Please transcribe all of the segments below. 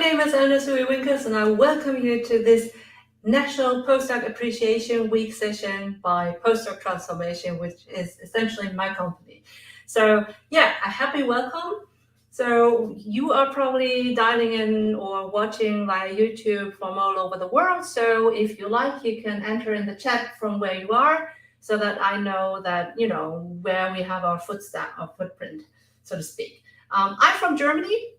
name is Soei-Winkels, and I welcome you to this National Postdoc Appreciation Week session by PostdocTransformation, which is essentially my company. So yeah, a happy welcome. So you are probably dialing in or watching via YouTube from all over the world. So if you like, you can enter in the chat from where you are so that I know that, where we have our footprint, so to speak. I'm from Germany.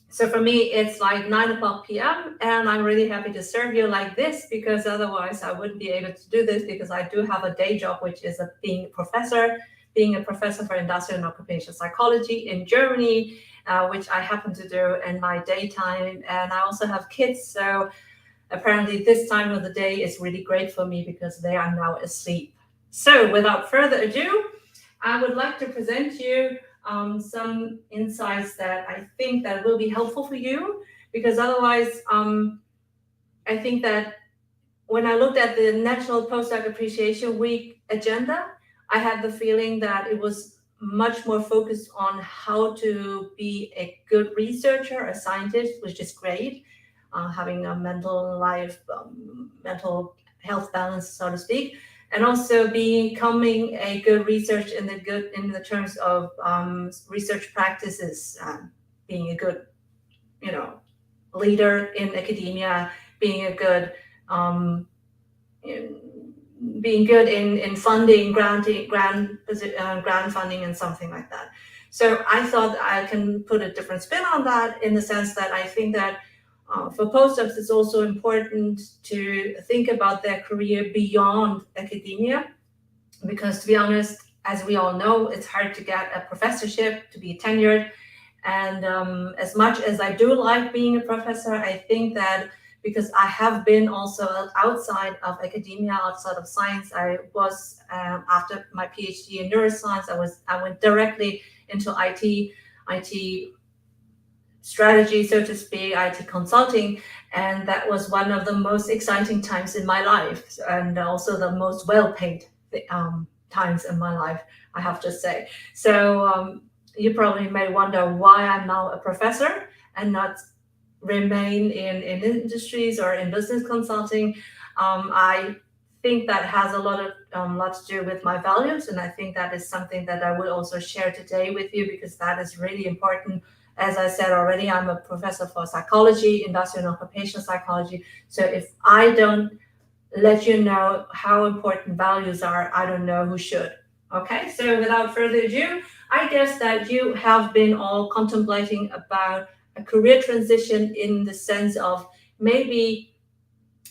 So for me, it's like 9:00 p.m. and I'm really happy to serve you like this, because otherwise I wouldn't be able to do this, because I do have a day job, which is being a professor for industrial and occupational psychology in Germany, which I happen to do in my daytime. And I also have kids. So apparently this time of the day is really great for me because they are now asleep. So without further ado, I would like to present you some insights that I think that will be helpful for you, because otherwise, I think that when I looked at the National Postdoc Appreciation Week agenda, I had the feeling that it was much more focused on how to be a good researcher, a scientist, which is great, having a mental health balance, so to speak, and also becoming a good research in the terms of research practices, being a good, leader in academia, being a good, being good in funding, grant funding, and something like that. So I thought I can put a different spin on that, in the sense that I think that for postdocs, it's also important to think about their career beyond academia, because to be honest, as we all know, it's hard to get a professorship, to be tenured. And as much as I do like being a professor, I think that because I have been also outside of academia, outside of science, I was, after my PhD in neuroscience, I went directly into IT strategy, so to speak, IT consulting, and that was one of the most exciting times in my life, and also the most well-paid times in my life, I have to say. So you probably may wonder why I'm now a professor and not remain in industries or in business consulting. I think that has a lot to do with my values, and I think that is something that I will also share today with you, because that is really important. As I said already, I'm a professor for psychology, industrial and occupational psychology. So if I don't let you know how important values are, I don't know who should. Okay, so without further ado, I guess that you have been all contemplating about a career transition, in the sense of maybe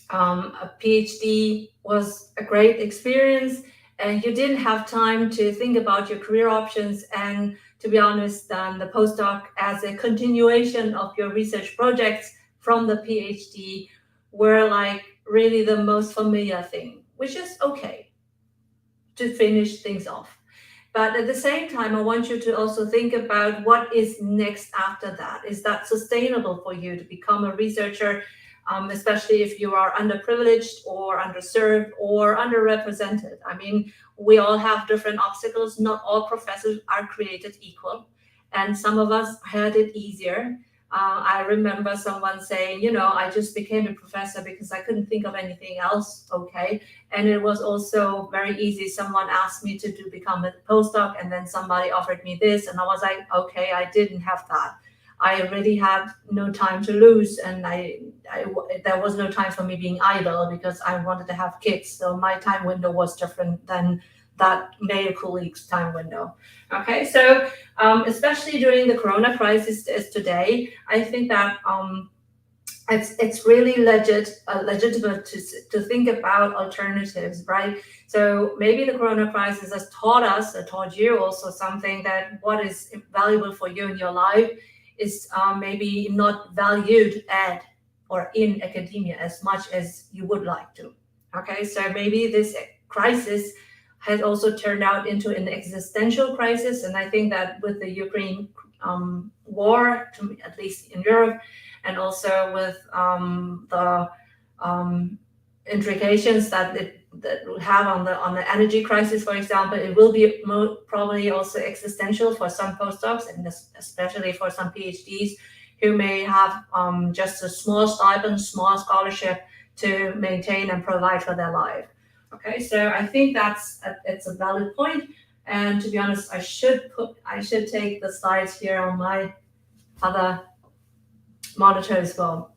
a PhD was a great experience and you didn't have time to think about your career options. And to be honest, the postdoc, as a continuation of your research projects from the PhD, were like really the most familiar thing, which is okay to finish things off. But at the same time, I want you to also think about what is next after that. Is that sustainable for you to become a researcher, especially if you are underprivileged or underserved or underrepresented? I mean, we all have different obstacles. Not all professors are created equal, and some of us had it easier. I remember someone saying, I just became a professor because I couldn't think of anything else. Okay. And it was also very easy. Someone asked me to become a postdoc, and then somebody offered me this, and I was like, okay, I didn't have that. I really had no time to lose, and there was no time for me being idle, because I wanted to have kids. So my time window was different than that male colleague's time window. Okay, so especially during the Corona crisis as today, I think that it's really legitimate to think about alternatives, right? So maybe the Corona crisis has taught you also something, that what is valuable for you in your life is maybe not valued at or in academia as much as you would like to. Okay, so maybe this crisis has also turned out into an existential crisis, and I think that with the Ukraine war, at least in Europe, and also with the implications that will have on the energy crisis, for example, it will be probably also existential for some postdocs, and especially for some PhDs, who may have just a small stipend, small scholarship to maintain and provide for their life. Okay, so I think it's a valid point. And to be honest, I should take the slides here on my other monitor as well.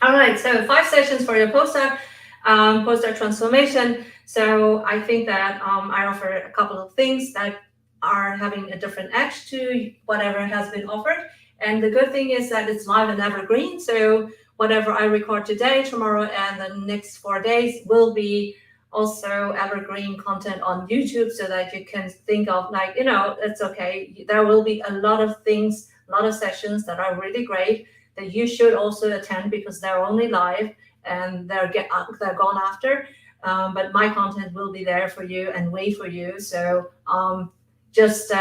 All right, so 5 sessions for your postdoc, postdoc transformation. So I think that I offer a couple of things that are having a different edge to whatever has been offered. And the good thing is that it's live and evergreen. So whatever I record today, tomorrow, and the next 4 days will be also evergreen content on YouTube, so that you can think of, like, it's okay. There will be a lot of things, a lot of sessions that are really great that you should also attend, because they're only live and they're gone after. But my content will be there for you and wait for you. So just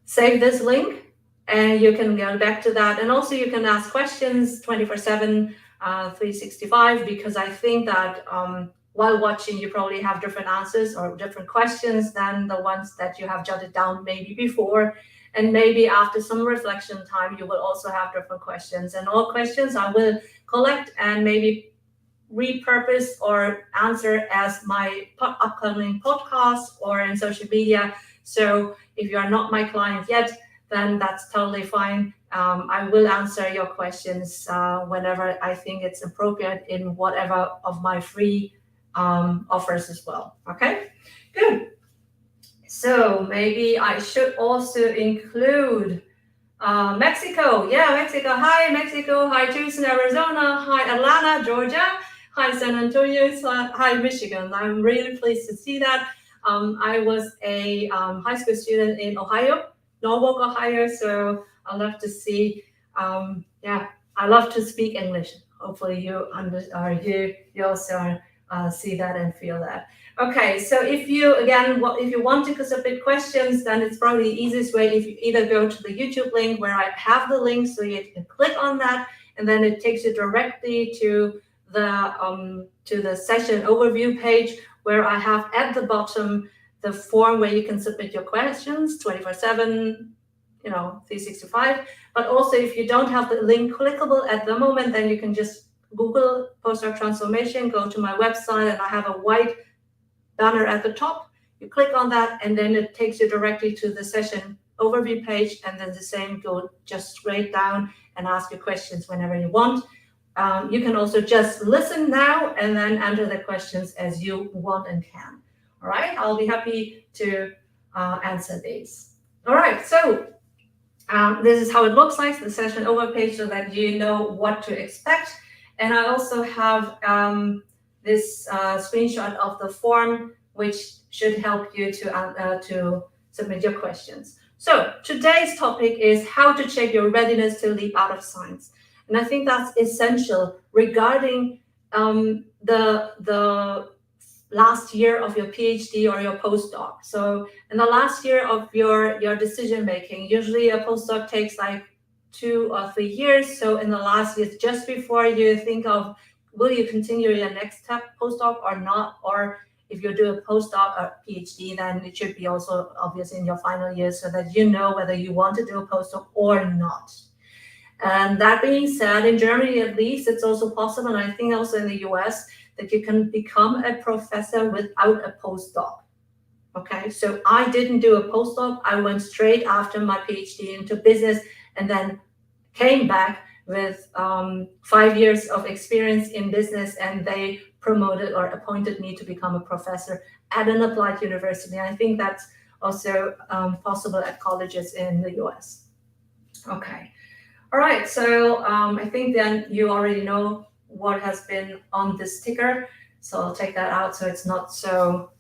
save this link and you can go back to that. And also you can ask questions 24/7, 365, because I think that while watching, you probably have different answers or different questions than the ones that you have jotted down maybe before. And maybe after some reflection time, you will also have different questions. And all questions I will collect and maybe repurpose or answer as my upcoming podcast or in social media. So if you are not my client yet, then that's totally fine. I will answer your questions whenever I think it's appropriate in whatever of my free offers as well. Okay, good. So maybe I should also include Mexico. Yeah, Mexico. Hi, Mexico. Hi, Tucson, Arizona. Hi, Atlanta, Georgia. Hi, San Antonio. Hi, Michigan. I'm really pleased to see that. I was a high school student in Ohio, Norwalk, Ohio. So I love to see. I love to speak English. Hopefully you also see that and feel that. Okay, so if you want to submit questions, then it's probably the easiest way if you either go to the YouTube link where I have the link, so you can click on that, and then it takes you directly to the session overview page, where I have at the bottom the form where you can submit your questions 24/7, 365. But also, if you don't have the link clickable at the moment, then you can just Google postdoc transformation, go to my website, and I have a white banner at the top. You click on that, and then it takes you directly to the session overview page, and then the same, go just straight down and ask your questions whenever you want. You can also just listen now and then enter the questions as you want and can. All right, I'll be happy to answer these. All right, so this is how it looks like, the session overview page, so that you know what to expect. And I also have this screenshot of the form, which should help you to submit your questions. So today's topic is how to check your readiness to leap out of science. And I think that's essential regarding the last year of your PhD or your postdoc. So in the last year of your decision making, usually a postdoc takes like 2 or 3 years. So in the last year, just before you think of, will you continue your next step postdoc or not? Or if you do a postdoc or PhD, then it should be also obvious in your final year, so that you know whether you want to do a postdoc or not. And that being said, in Germany at least, it's also possible, and I think also in the US, that you can become a professor without a postdoc. Okay, so I didn't do a postdoc. I went straight after my PhD into business, and then came back with 5 years of experience in business, and they promoted or appointed me to become a professor at an applied university. I think that's also possible at colleges in the US. Okay. All right, so I think then you already know what has been on the sticker. So I'll take that out so it's not so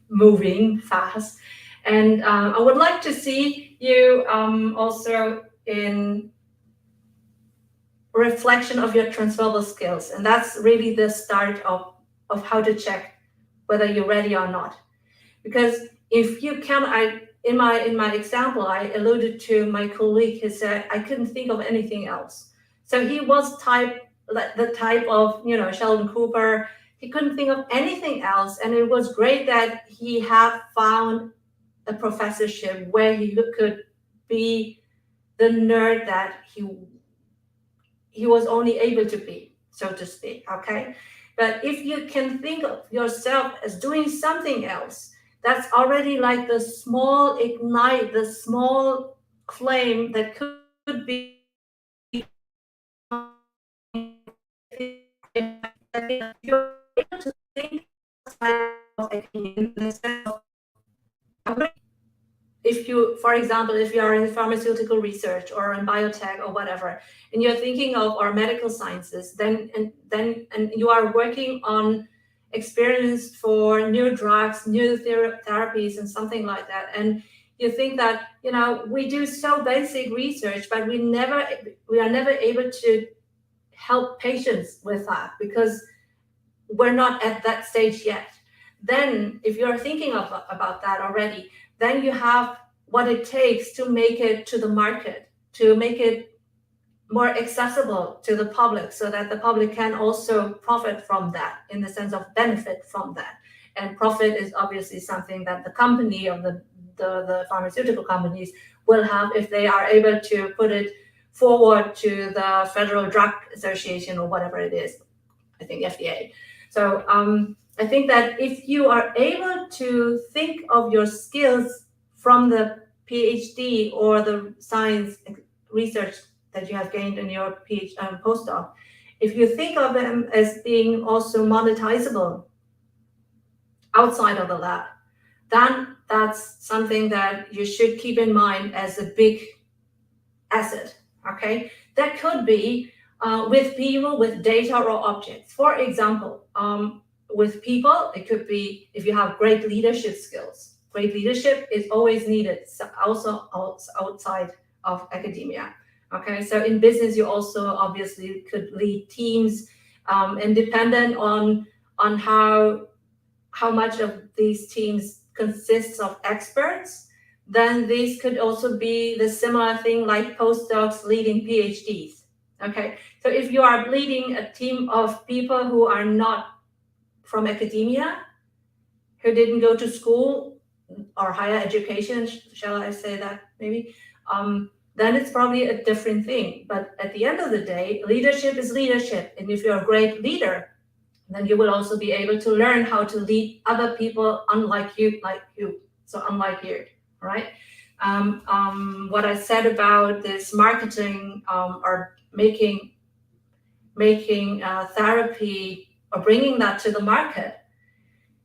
moving fast. And I would like to see you also in reflection of your transferable skills. And that's really the start of how to check whether you're ready or not. Because if you can, in my example, I alluded to my colleague who said I couldn't think of anything else. So he was the type of, Sheldon Cooper. He couldn't think of anything else. And it was great that he had found a professorship where he could be the nerd that he was only able to be, so to speak, okay? But if you can think of yourself as doing something else, that's already like the small ignite, the small flame that could be if you're able to think outside of in the sense of, if you, for example, if you are in pharmaceutical research or in biotech or whatever, and you're thinking of or medical sciences, then you are working on experiments for new drugs, new therapies, and something like that, and you think that, you know, we do so basic research, but we are never able to help patients with that because we're not at that stage yet. Then if you're thinking about that already, then you have what it takes to make it to the market, to make it more accessible to the public so that the public can also profit from that, in the sense of benefit from that. And profit is obviously something that the company of the pharmaceutical companies will have if they are able to put it forward to the Federal Drug Association or whatever it is, I think FDA. So I think that if you are able to think of your skills from the PhD or the science research that you have gained in your postdoc, if you think of them as being also monetizable outside of the lab, then that's something that you should keep in mind as a big asset, okay? That could be with people, with data or objects. For example, with people, it could be if you have great leadership skills. Great leadership is always needed, also outside of academia. Okay, so in business, you also obviously could lead teams, and dependent on how much of these teams consists of experts, then these could also be the similar thing like postdocs leading PhDs. Okay, so if you are leading a team of people who are not from academia, who didn't go to school or higher education, shall I say that maybe, then it's probably a different thing. But at the end of the day, leadership is leadership. And if you're a great leader, then you will also be able to learn how to lead other people unlike you, so unlike you, right? What I said about this marketing or making therapy or bringing that to the market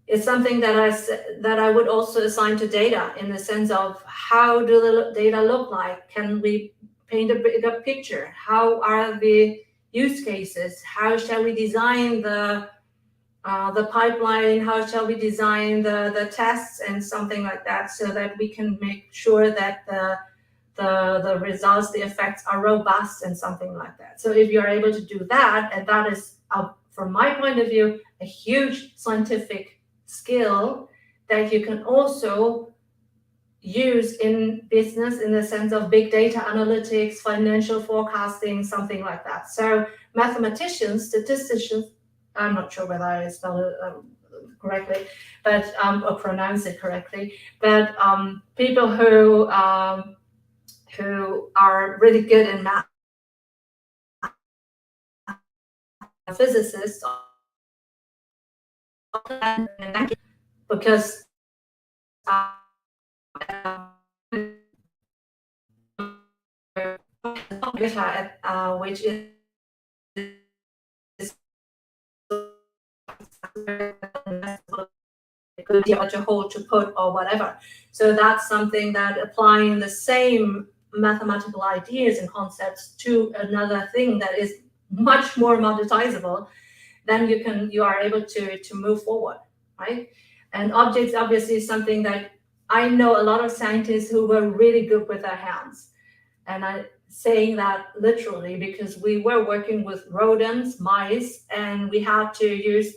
is something that I would also assign to data, in the sense of how do the data look like? Can we paint a bigger picture? How are the use cases? How shall we design the pipeline? How shall we design the tests and something like that, so that we can make sure that the results, the effects are robust and something like that. So if you're able to do that, and that is, from my point of view, a huge scientific skill that you can also use in business, in the sense of big data analytics, financial forecasting, something like that. So mathematicians, statisticians, I'm not sure whether I spell it correctly, but or pronounce it correctly, but people who are really good in math, physicists, because which is could be a whole to put or whatever. So that's something that applying the same mathematical ideas and concepts to another thing that is much more monetizable, then you are able to move forward, right? And objects obviously is something that I know a lot of scientists who were really good with their hands. And I'm saying that literally because we were working with rodents, mice, and we had to use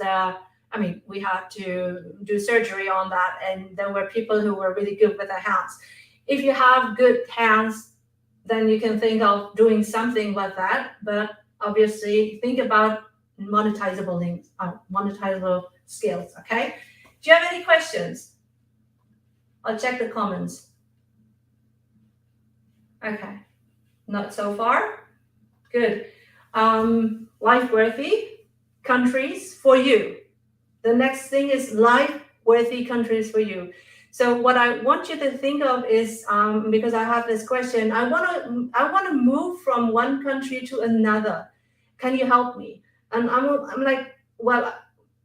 we had to do surgery on that, and there were people who were really good with their hands. If you have good hands, then you can think of doing something with that, but obviously think about monetizable links, monetizable skills, okay? Do you have any questions? I'll check the comments. Okay. Not so far? Good. Life-worthy countries for you. The next thing is life-worthy countries for you. So what I want you to think of is, because I have this question, I want to move from one country to another. Can you help me? And I'm like, well,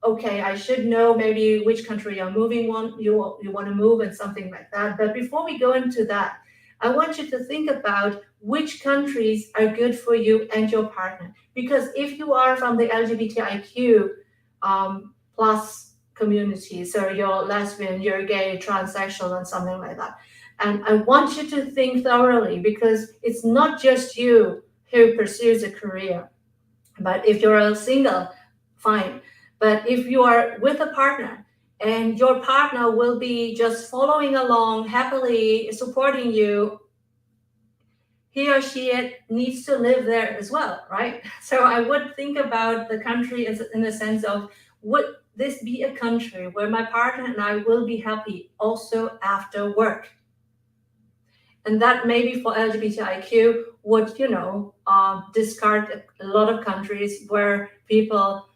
okay, I should know maybe which country you're moving on, you want to move and something like that. But before we go into that, I want you to think about which countries are good for you and your partner. Because if you are from the LGBTIQ plus community, so you're lesbian, you're gay, transsexual, and something like that. And I want you to think thoroughly, because it's not just you who pursues a career. But if you're a single, fine. But if you are with a partner and your partner will be just following along happily, supporting you, he or she needs to live there as well, right? So I would think about the country as in the sense of, would this be a country where my partner and I will be happy also after work? And that maybe for LGBTIQ would, discard a lot of countries where people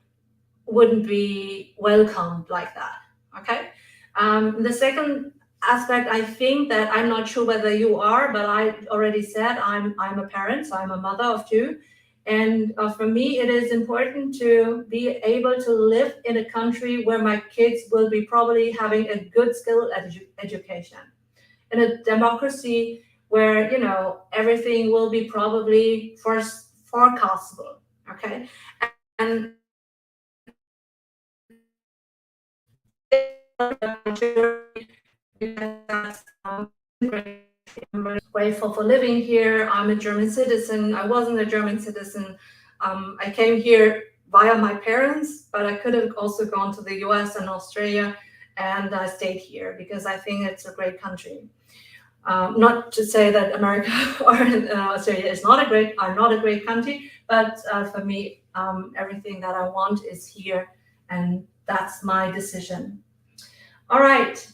wouldn't be welcomed like that. Okay. The second aspect, I think that I'm not sure whether you are, but I already said I'm a parent, so I'm a mother of two. And for me, it is important to be able to live in a country where my kids will be probably having a good skill education. In a democracy where, everything will be probably forecastable. Okay. And grateful for living here. I'm a German citizen. I wasn't a German citizen. I came here via my parents, but I could have also gone to the US and Australia, and I stayed here because I think it's a great country. Not to say that America or Australia are not a great country, but for me, everything that I want is here, and that's my decision. All right,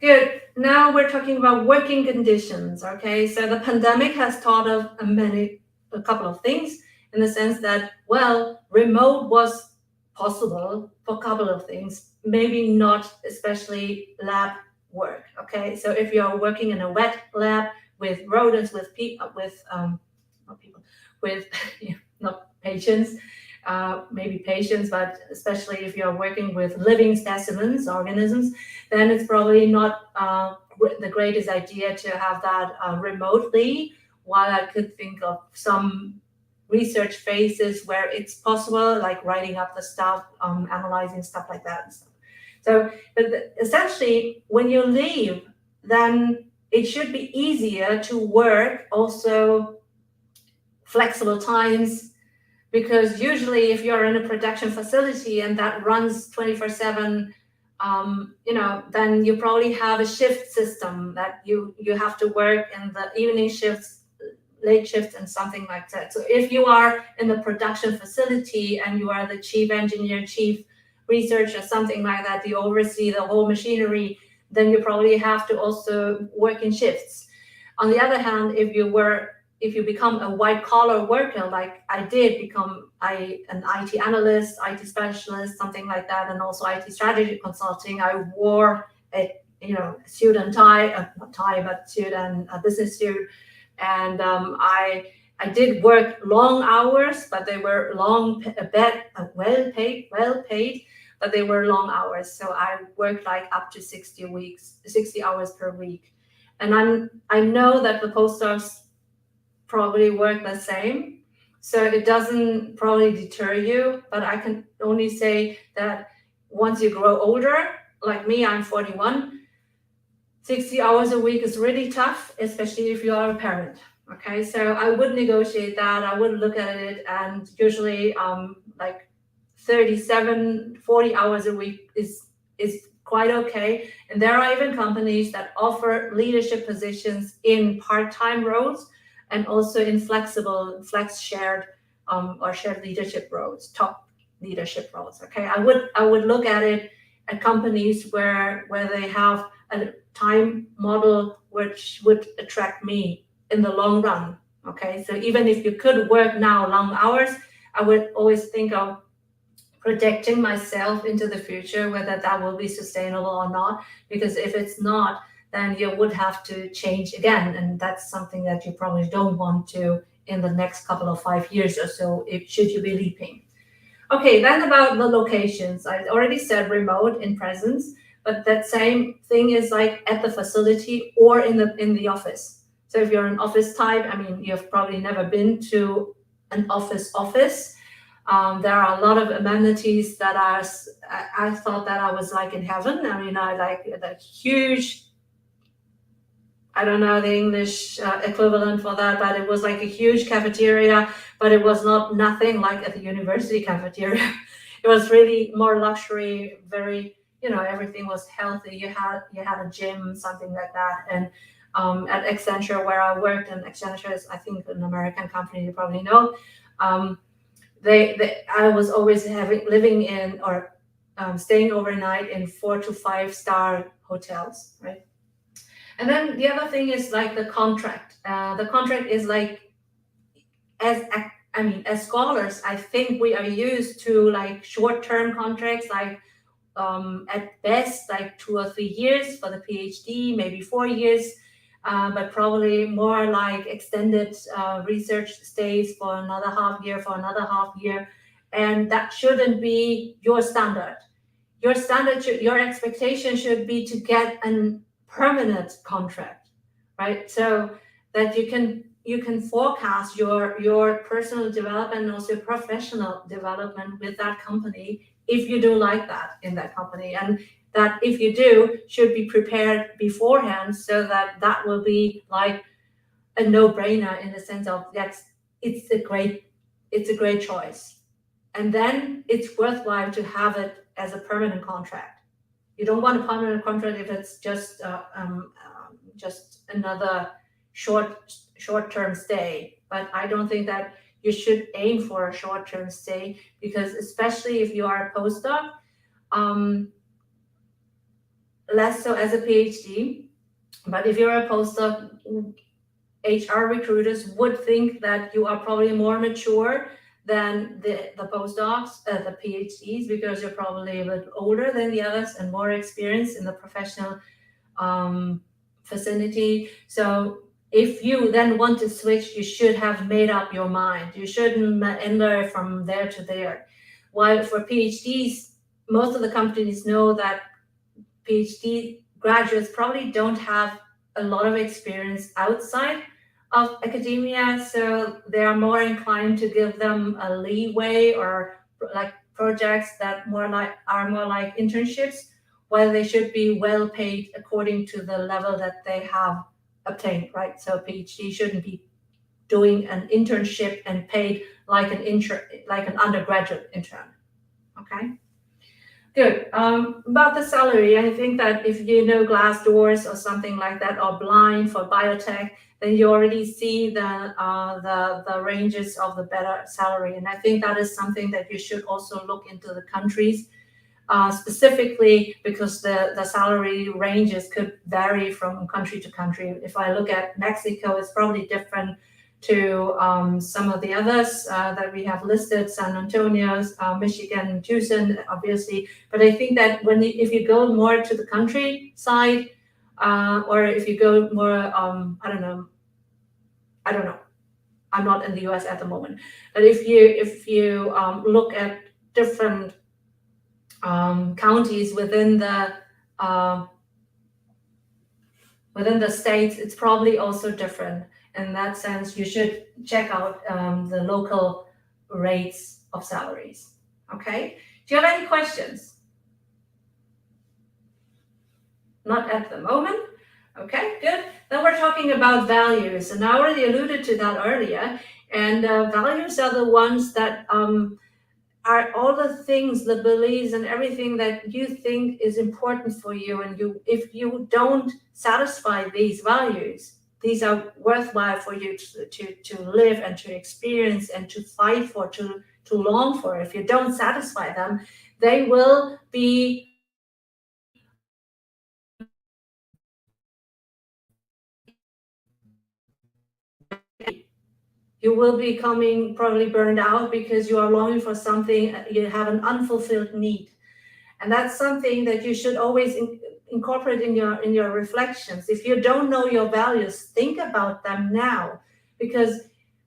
good. Now we're talking about working conditions. Okay, so the pandemic has taught us a couple of things, in the sense that, well, remote was possible for a couple of things, maybe not especially lab work. Okay, so if you're working in a wet lab with rodents, with people, not people, with not patients, maybe patients, but especially if you're working with living specimens, organisms, then it's probably not the greatest idea to have that remotely. While I could think of some research phases where it's possible, like writing up the stuff, analyzing stuff like that and stuff. So, but essentially, when you leave, then it should be easier to work also flexible times, because usually if you're in a production facility and that runs 24/7, then you probably have a shift system that you have to work in the evening shifts, late shifts, and something like that. So if you are in the production facility and you are the chief engineer, chief researcher, something like that, you oversee the whole machinery, then you probably have to also work in shifts. On the other hand, if you become a white collar worker, like I did become an IT analyst, IT specialist, something like that, and also IT strategy consulting, I wore a suit and tie, not tie, but suit and a business suit. And I did work long hours, but they were well paid, but they were long hours. So I worked like up to 60 hours per week. And I know that the postdocs probably work the same, so it doesn't probably deter you. But I can only say that once you grow older, like me, I'm 41, 60 hours a week is really tough, especially if you are a parent. Okay, so I would negotiate that. I would look at it, and usually like 37, 40 hours a week is quite okay. And there are even companies that offer leadership positions in part-time roles, and also in flex shared or shared leadership roles, top leadership roles. Okay, I would look at it at companies where they have a time model which would attract me in the long run. Okay, so even if you could work now long hours, I would always think of projecting myself into the future, whether that will be sustainable or not. Because if it's not, then you would have to change again, and that's something that you probably don't want to in the next couple of 5 years or so, if should you be leaping. Okay, then about the locations. I already said remote in presence, but that same thing is like at the facility or in the office. So if you're an office type, I mean, you've probably never been to an office. There are a lot of amenities that I thought that I was like in heaven. I mean, I like the huge, I don't know the English equivalent for that, but it was like a huge cafeteria, but it was not nothing like at the university cafeteria. It was really more luxury, very, everything was healthy. You had a gym, something like that. And at Accenture, where I worked, and Accenture is, I think, an American company, you probably know. I was always living in or staying overnight in 4 to 5 star hotels, right? And then the other thing is like the contract. The contract is like, as scholars, I think we are used to like short-term contracts, like at best like 2 or 3 years for the PhD, maybe 4 years, but probably more like extended research stays for another half year, and that shouldn't be your standard. Your expectation should be to get a permanent contract, right? So that you can forecast your personal development and also professional development with that company, if you do like that in that company, and that if you do, should be prepared beforehand, so that will be like a no-brainer, in the sense of that's it's a great choice, and then it's worthwhile to have it as a permanent contract. You don't want a permanent contract if it's just another short-term stay. But I don't think that you should aim for a short-term stay, because especially if you are a postdoc, less so as a PhD, but if you're a postdoc, HR recruiters would think that you are probably more mature than the postdocs, the PhDs, because you're probably a bit older than the others and more experienced in the professional vicinity. So if you then want to switch, you should have made up your mind. You shouldn't enter from there to there. While for PhDs, most of the companies know that PhD graduates probably don't have a lot of experience outside of academia, so they are more inclined to give them a leeway, or like projects that are more like internships, while they should be well paid according to the level that they have obtained, right? So a PhD shouldn't be doing an internship and paid like an undergraduate intern. Okay. Good. About the salary, I think that if you know Glassdoors or something like that, or Blind for biotech, then you already see the ranges of the better salary, and I think that is something that you should also look into the countries, specifically because the salary ranges could vary from country to country. If I look at Mexico, it's probably different to some of the others that we have listed, San Antonio's, Michigan, Tucson, obviously. But I think that if you go more to the countryside, or if you go more, I don't know. I'm not in the U.S. at the moment, but if you look at different counties within the states, it's probably also different. In that sense, you should check out the local rates of salaries. Okay. Do you have any questions? Not at the moment. Okay, good. Then we're talking about values, and I already alluded to that earlier. And values are the ones that are all the things, the beliefs and everything that you think is important for you. And if you don't satisfy these values, these are worthwhile for you to live and to experience and to fight for, to long for. If you don't satisfy them, they will be You will be becoming probably burned out because you are longing for something, you have an unfulfilled need. And that's something that you should always incorporate in your reflections. If you don't know your values, think about them now. Because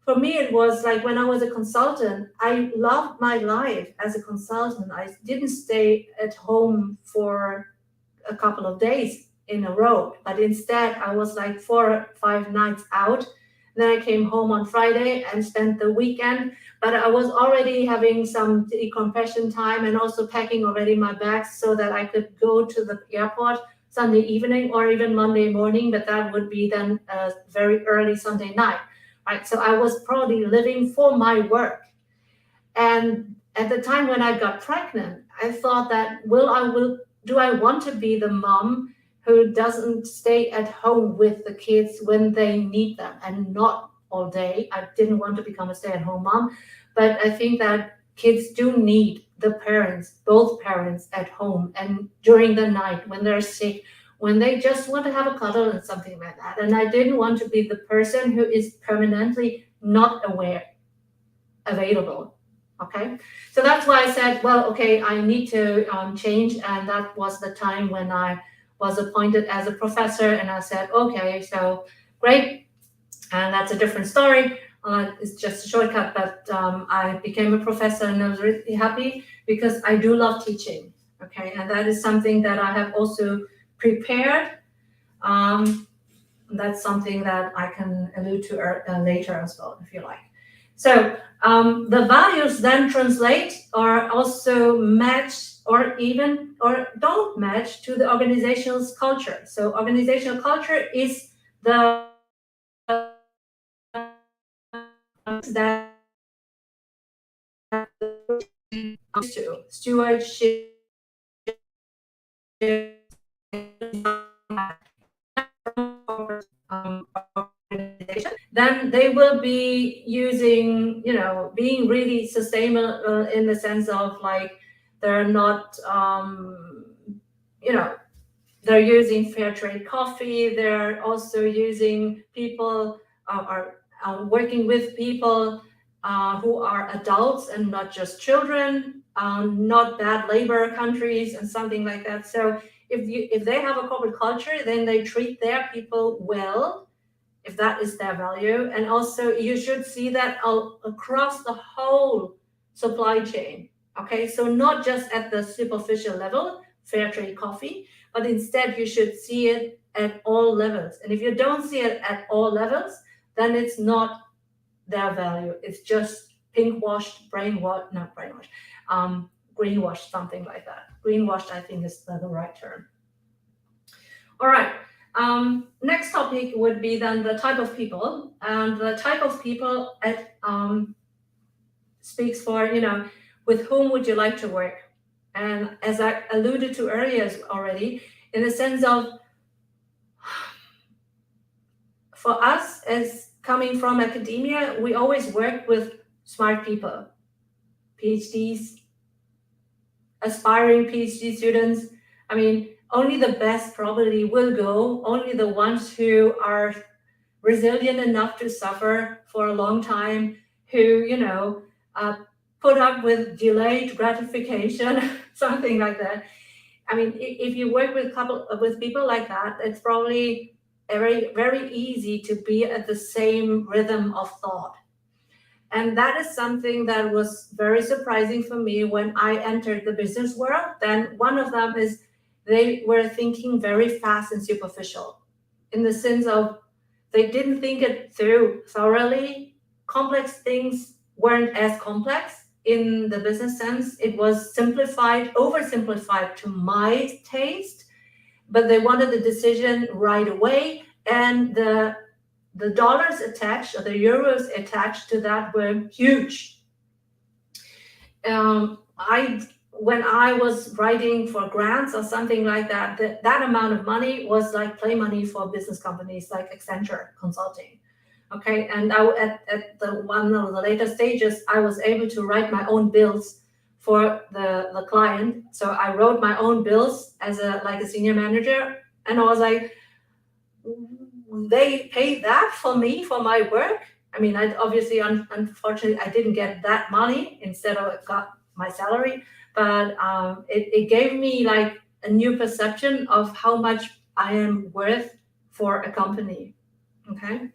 for me, it was like when I was a consultant, I loved my life as a consultant. I didn't stay at home for a couple of days in a row, but instead I was like 4 or 5 nights out. Then I came home on Friday and spent the weekend, but I was already having some decompression time and also packing already my bags so that I could go to the airport Sunday evening or even Monday morning, but that would be then very early Sunday night, right? So I was probably living for my work. And at the time when I got pregnant, I thought that do I want to be the mom who doesn't stay at home with the kids when they need them and not all day? I didn't want to become a stay-at-home mom, but I think that kids do need the parents, both parents at home and during the night when they're sick, when they just want to have a cuddle and something like that. And I didn't want to be the person who is permanently not available. Okay, so that's why I said, well, okay, I need to change. And that was the time when I was appointed as a professor. And I said, okay, so great. And that's a different story. It's just a shortcut, but I became a professor and I was really happy because I do love teaching. Okay, and that is something that I have also prepared. That's something that I can allude to later as well, if you like. So the values then translate or also match or don't match to the organization's culture. So organizational culture is the that to stewardship, then they will be using, being really sustainable in the sense of like they're not, they're using fair trade coffee. They're also using people are working with people who are adults and not just children, not bad labor countries and something like that. So if they have a corporate culture, then they treat their people well, if that is their value. And also you should see that across the whole supply chain. Okay, so not just at the superficial level, fair trade coffee, but instead you should see it at all levels. And if you don't see it at all levels, then it's not their value. It's just greenwashed, something like that. Greenwashed, I think, is the right term. All right. Next topic would be then the type of people, and the type of people speaks for, with whom would you like to work? And as I alluded to earlier already, in the sense of, for us as coming from academia, we always work with smart people, PhDs, aspiring PhD students. I mean, only the best probably will go, only the ones who are resilient enough to suffer for a long time, who, put up with delayed gratification, something like that. I mean, if you work with people like that, it's probably very, very easy to be at the same rhythm of thought. And that is something that was very surprising for me when I entered the business world. Then one of them is they were thinking very fast and superficial, in the sense of they didn't think it through thoroughly. Complex things weren't as complex in the business sense. It was simplified, oversimplified to my taste, but they wanted the decision right away. And the dollars attached, or the euros attached to that, were huge. When I was writing for grants or something like that, that amount of money was like play money for business companies like Accenture Consulting. Okay, and at the one of the later stages, I was able to write my own bills for the client. So I wrote my own bills as a senior manager, and I was like, they pay that for me for my work? I mean, unfortunately, I didn't get that money. Instead of got my salary, but it gave me like a new perception of how much I am worth for a company. Okay,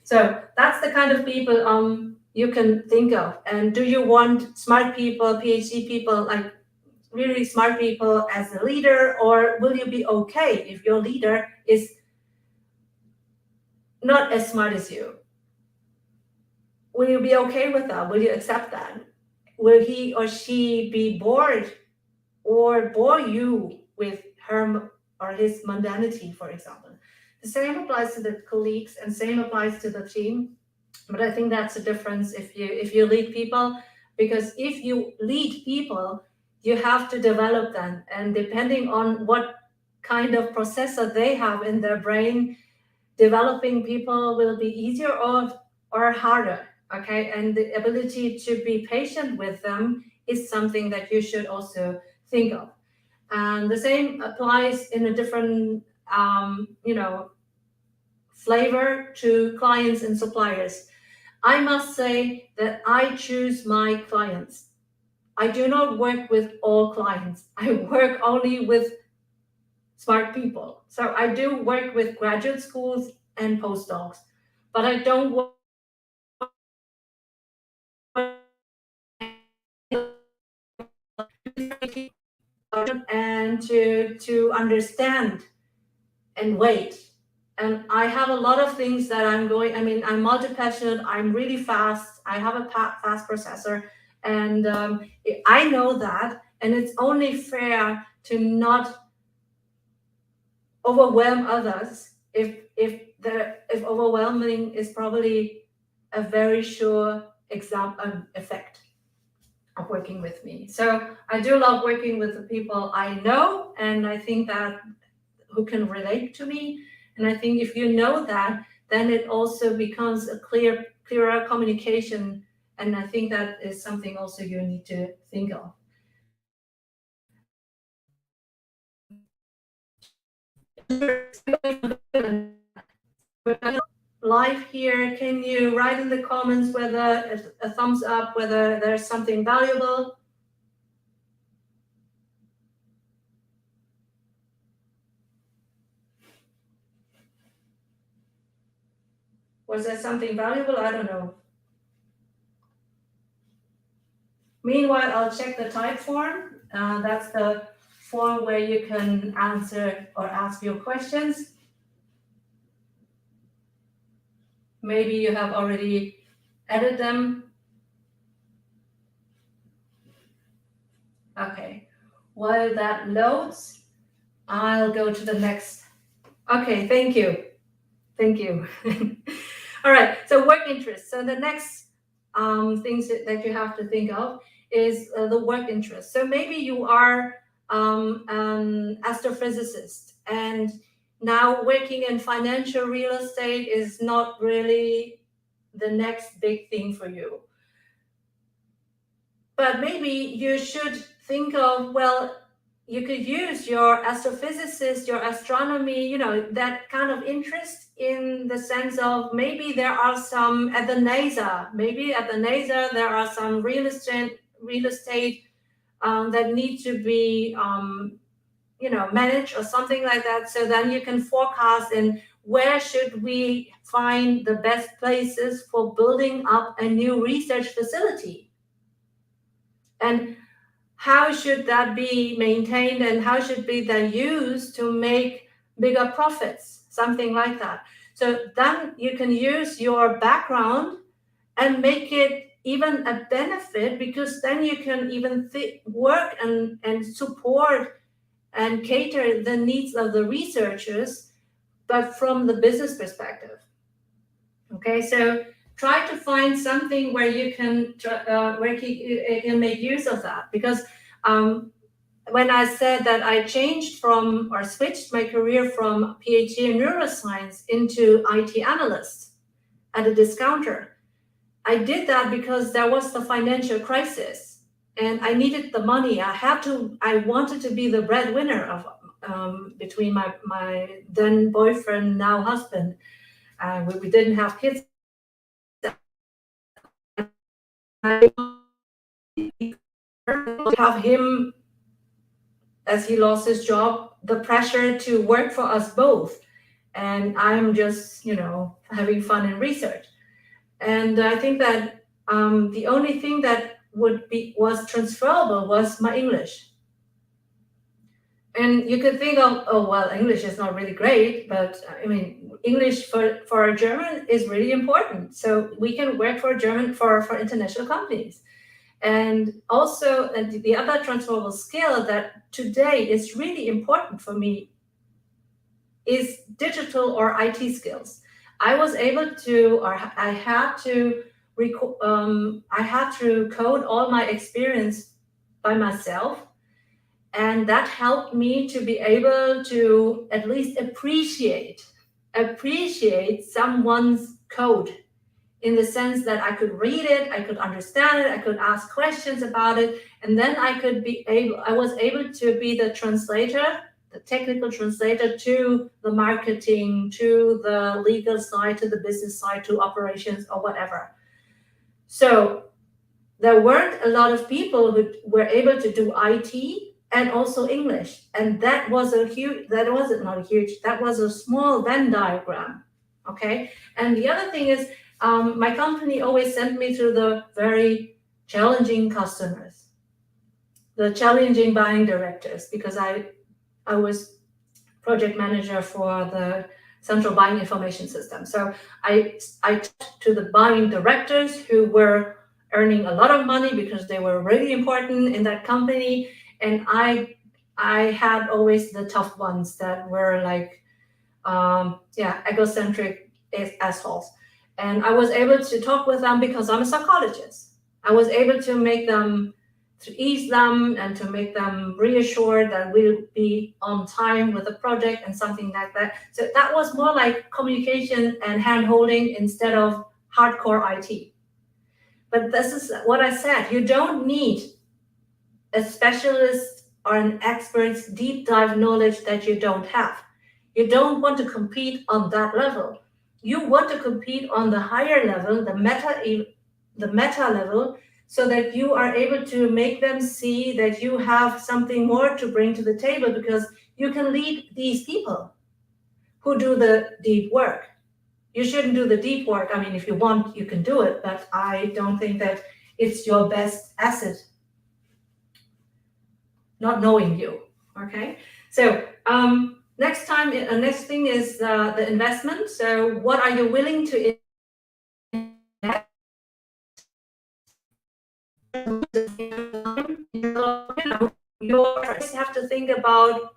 so that's the kind of people you can think of. And do you want smart people, PhD people, like really smart people as a leader, or will you be okay if your leader is not as smart as you? Will you be okay with that? Will you accept that? Will he or she be bored or bore you with her or his mundanity, for example? The same applies to the colleagues and same applies to the team. But I think that's the difference if you lead people, because if you lead people, you have to develop them, and depending on what kind of processor they have in their brain, developing people will be easier or harder. Okay, and the ability to be patient with them is something that you should also think of. And the same applies in a different flavor to clients and suppliers. I must say that I choose my clients. I do not work with all clients. I work only with smart people. So I do work with graduate schools and postdocs, but I don't work and to understand and wait. And I have a lot of things that I'm multi-passionate, I'm really fast, I have a fast processor, and I know that, and it's only fair to not overwhelm others if overwhelming is probably a very sure effect of working with me. So I do love working with the people I know, and I think that who can relate to me. And I think if you know that, then it also becomes a clearer communication. And I think that is something also you need to think of. Live here, can you write in the comments whether a thumbs up, whether there's something valuable? Was there something valuable? I don't know. Meanwhile, I'll check the type form. That's the form where you can answer or ask your questions. Maybe you have already edited them. Okay, while that loads, I'll go to the next. Okay, thank you. Thank you. All right, so work interest. So the next things that you have to think of is the work interest. So maybe you are an astrophysicist, and now working in financial real estate is not really the next big thing for you. But maybe you should think of, well, you could use your astrophysicist, your astronomy, that kind of interest, in the sense of maybe there are some at the NASA, there are some real estate that need to be managed or something like that. So then you can forecast in where should we find the best places for building up a new research facility, and how should that be maintained, and how should be then used to make bigger profits, something like that. So then you can use your background and make it even a benefit, because then you can even work and support and cater the needs of the researchers, but from the business perspective. Okay, so try to find something where you can make use of that, because when I said that I switched my career from PhD in neuroscience into IT analyst at a discounter, I did that because there was the financial crisis and I needed the money. I wanted to be the breadwinner of between my then boyfriend, now husband. We didn't have kids have him, as he lost his job, the pressure to work for us both. And I'm just, having fun in research. And I think that the only thing that was transferable was my English. And you could think of, oh, well, English is not really great, but I mean, English for a German is really important. So we can work for German for international companies. And also the other transferable skill that today is really important for me is digital or IT skills. I was able to, or I had to code all my experience by myself. And that helped me to be able to at least appreciate someone's code, in the sense that I could read it, I could understand it, I could ask questions about it, and then I was able to be the translator, the technical translator to the marketing, to the legal side, to the business side, to operations or whatever. So there weren't a lot of people who were able to do IT and also English. And that was a small Venn diagram. Okay. And the other thing is, my company always sent me through the very challenging customers, the challenging buying directors, because I was project manager for the central buying information system. So I talked to the buying directors who were earning a lot of money because they were really important in that company. And I had always the tough ones that were like, egocentric assholes. And I was able to talk with them because I'm a psychologist. I was able to ease them and to make them reassured that we'll be on time with the project and something like that. So that was more like communication and hand-holding instead of hardcore IT. But this is what I said. You don't need a specialist or an expert's deep dive knowledge that you don't have. You don't want to compete on that level. You want to compete on the higher level, the meta level, so that you are able to make them see that you have something more to bring to the table, because you can lead these people who do the deep work. You shouldn't do the deep work. I mean, if you want, you can do it, but I don't think that it's your best asset, not knowing you. Okay. So next thing is the investment. So what are you willing to invest? You always have to think about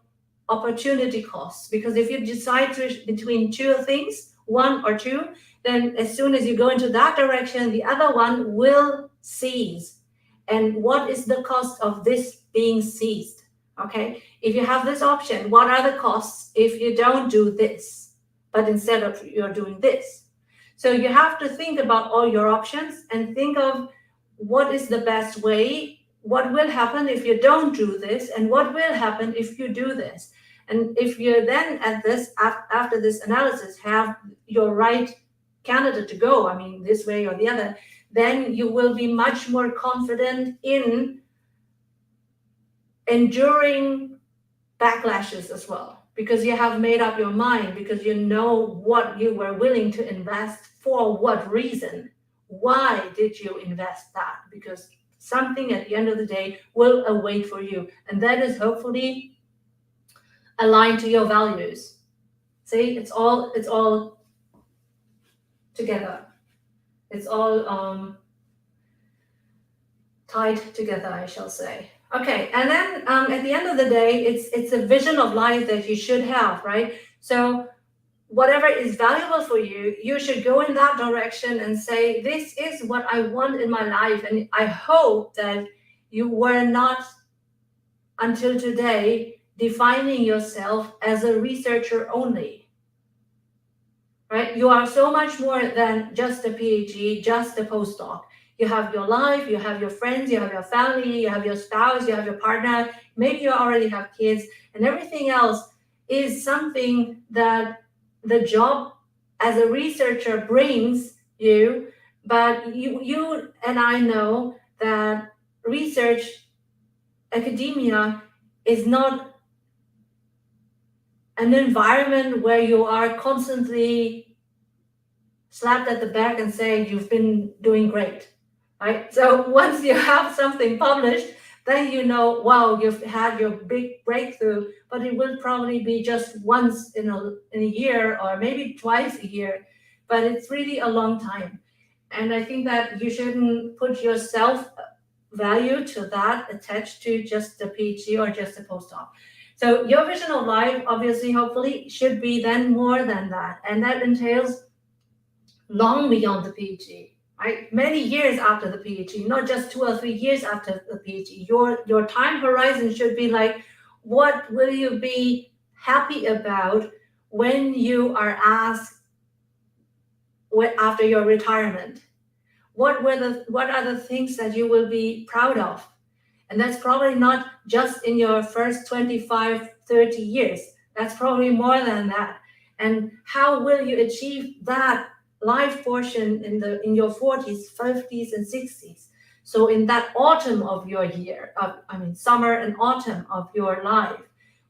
opportunity costs, because if you decide between two things, one or two, then as soon as you go into that direction, the other one will cease. And what is the cost of this being seized? Okay, if you have this option, what are the costs if you don't do this, but instead of you're doing this? So you have to think about all your options and think of what is the best way, what will happen if you don't do this, and what will happen if you do this. And if you then after this analysis have your right candidate to go, I mean, this way or the other, then you will be much more confident in enduring backlashes as well, because you have made up your mind, because you know what you were willing to invest, for what reason. Why did you invest that? Because something at the end of the day will await for you, and that is hopefully aligned to your values. See, it's all together. It's all tied together, I shall say. Okay, and then at the end of the day, it's a vision of life that you should have, right? So whatever is valuable for you, you should go in that direction and say, this is what I want in my life. And I hope that you were not, until today, defining yourself as a researcher only, right? You are so much more than just a PhD, just a postdoc. You have your life, you have your friends, you have your family, you have your spouse, you have your partner, maybe you already have kids, and everything else is something that the job as a researcher brings you, But you and I know that research academia is not an environment where you are constantly slapped at the back and saying you've been doing great, right? So once you have something published, then you know, wow, you've had your big breakthrough, but it will probably be just once in a year or maybe twice a year, but it's really a long time. And I think that you shouldn't put yourself value to that attached to just the PhD or just a postdoc. So your vision of life, obviously, hopefully, should be then more than that. And that entails long beyond the PhD, right? Many years after the PhD, not just 2 or 3 years after the PhD. Your time horizon should be like, what will you be happy about when you are asked after your retirement? What are the things that you will be proud of? And that's probably not just in your first 25, 30 years. That's probably more than that. And how will you achieve that life portion in your 40s, 50s, and 60s? So in that autumn of your year, summer and autumn of your life,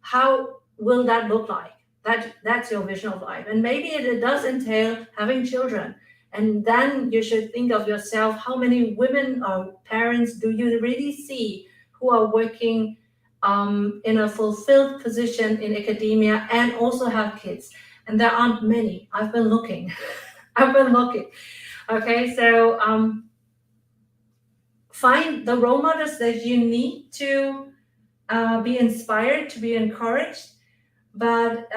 how will that look like? That's your vision of life. And maybe it does entail having children. And then you should think of yourself, how many women or parents do you really see who are working in a fulfilled position in academia and also have kids? And there aren't many. I've been looking. I've been looking. Okay, so find the role models that you need to be inspired, to be encouraged. But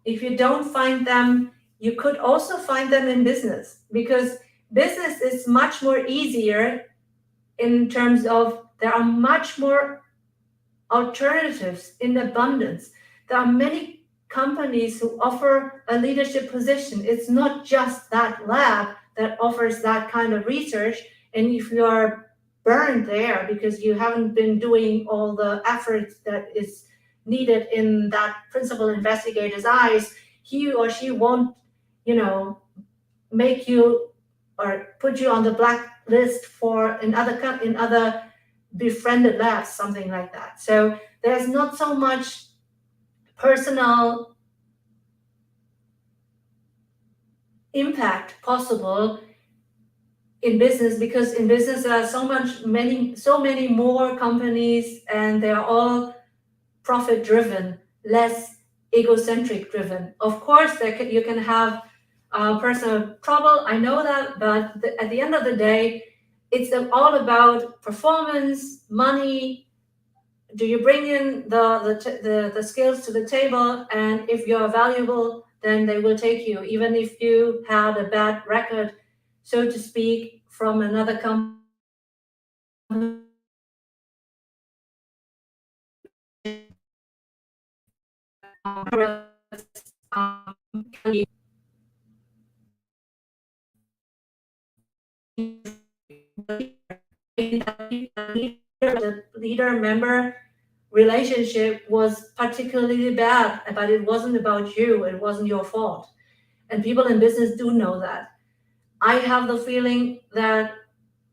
if you don't find them, you could also find them in business, because business is much more easier in terms of there are much more alternatives in abundance. There are many companies who offer a leadership position. It's not just that lab that offers that kind of research. And if you are burned there because you haven't been doing all the efforts that is needed in that principal investigator's eyes, he or she won't, make you or put you on the blacklist for in other befriended labs, something like that. So there's not so much personal impact possible in business, because in business there are so many more companies, and they are all profit driven, less egocentric driven. Of course, you can have personal trouble, I know that, but at the end of the day, it's all about performance, money. Do you bring in the skills to the table? And if you're valuable, then they will take you, even if you had a bad record, so to speak, from another company. The leader member relationship was particularly bad, but it wasn't about you, it wasn't your fault. And people in business do know that. I have the feeling that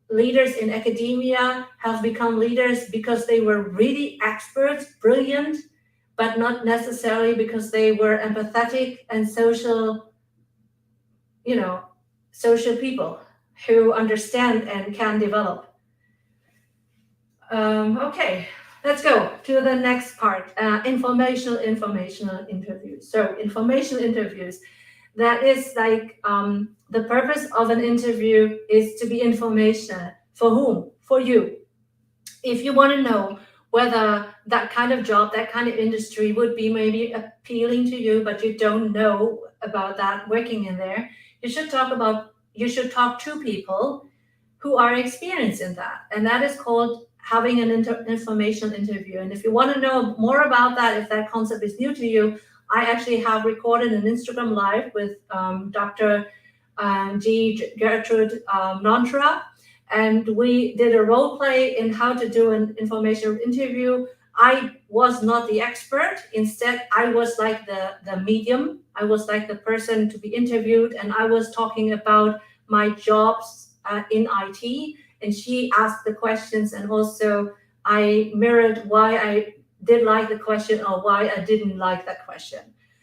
leaders in academia have become leaders because they were really experts, brilliant, but not necessarily because they were empathetic and social people who understand and can develop. Okay, let's go to the next part. Informational interviews. So informational interviews, that is like the purpose of an interview is to be informational. For whom? For you. If you want to know whether that kind of job, that kind of industry would be maybe appealing to you, but you don't know about that working in there, you should talk to people who are experienced in that. And that is called having an informational interview. And if you want to know more about that, if that concept is new to you, I actually have recorded an Instagram live with Dr. G. Gertrude Nontra, and we did a role play in how to do an informational interview. I was not the expert. Instead, I was like the medium. I was like the person to be interviewed, and I was talking about my jobs in IT, and she asked the questions, and also I mirrored why I did like the question or why I didn't like that question.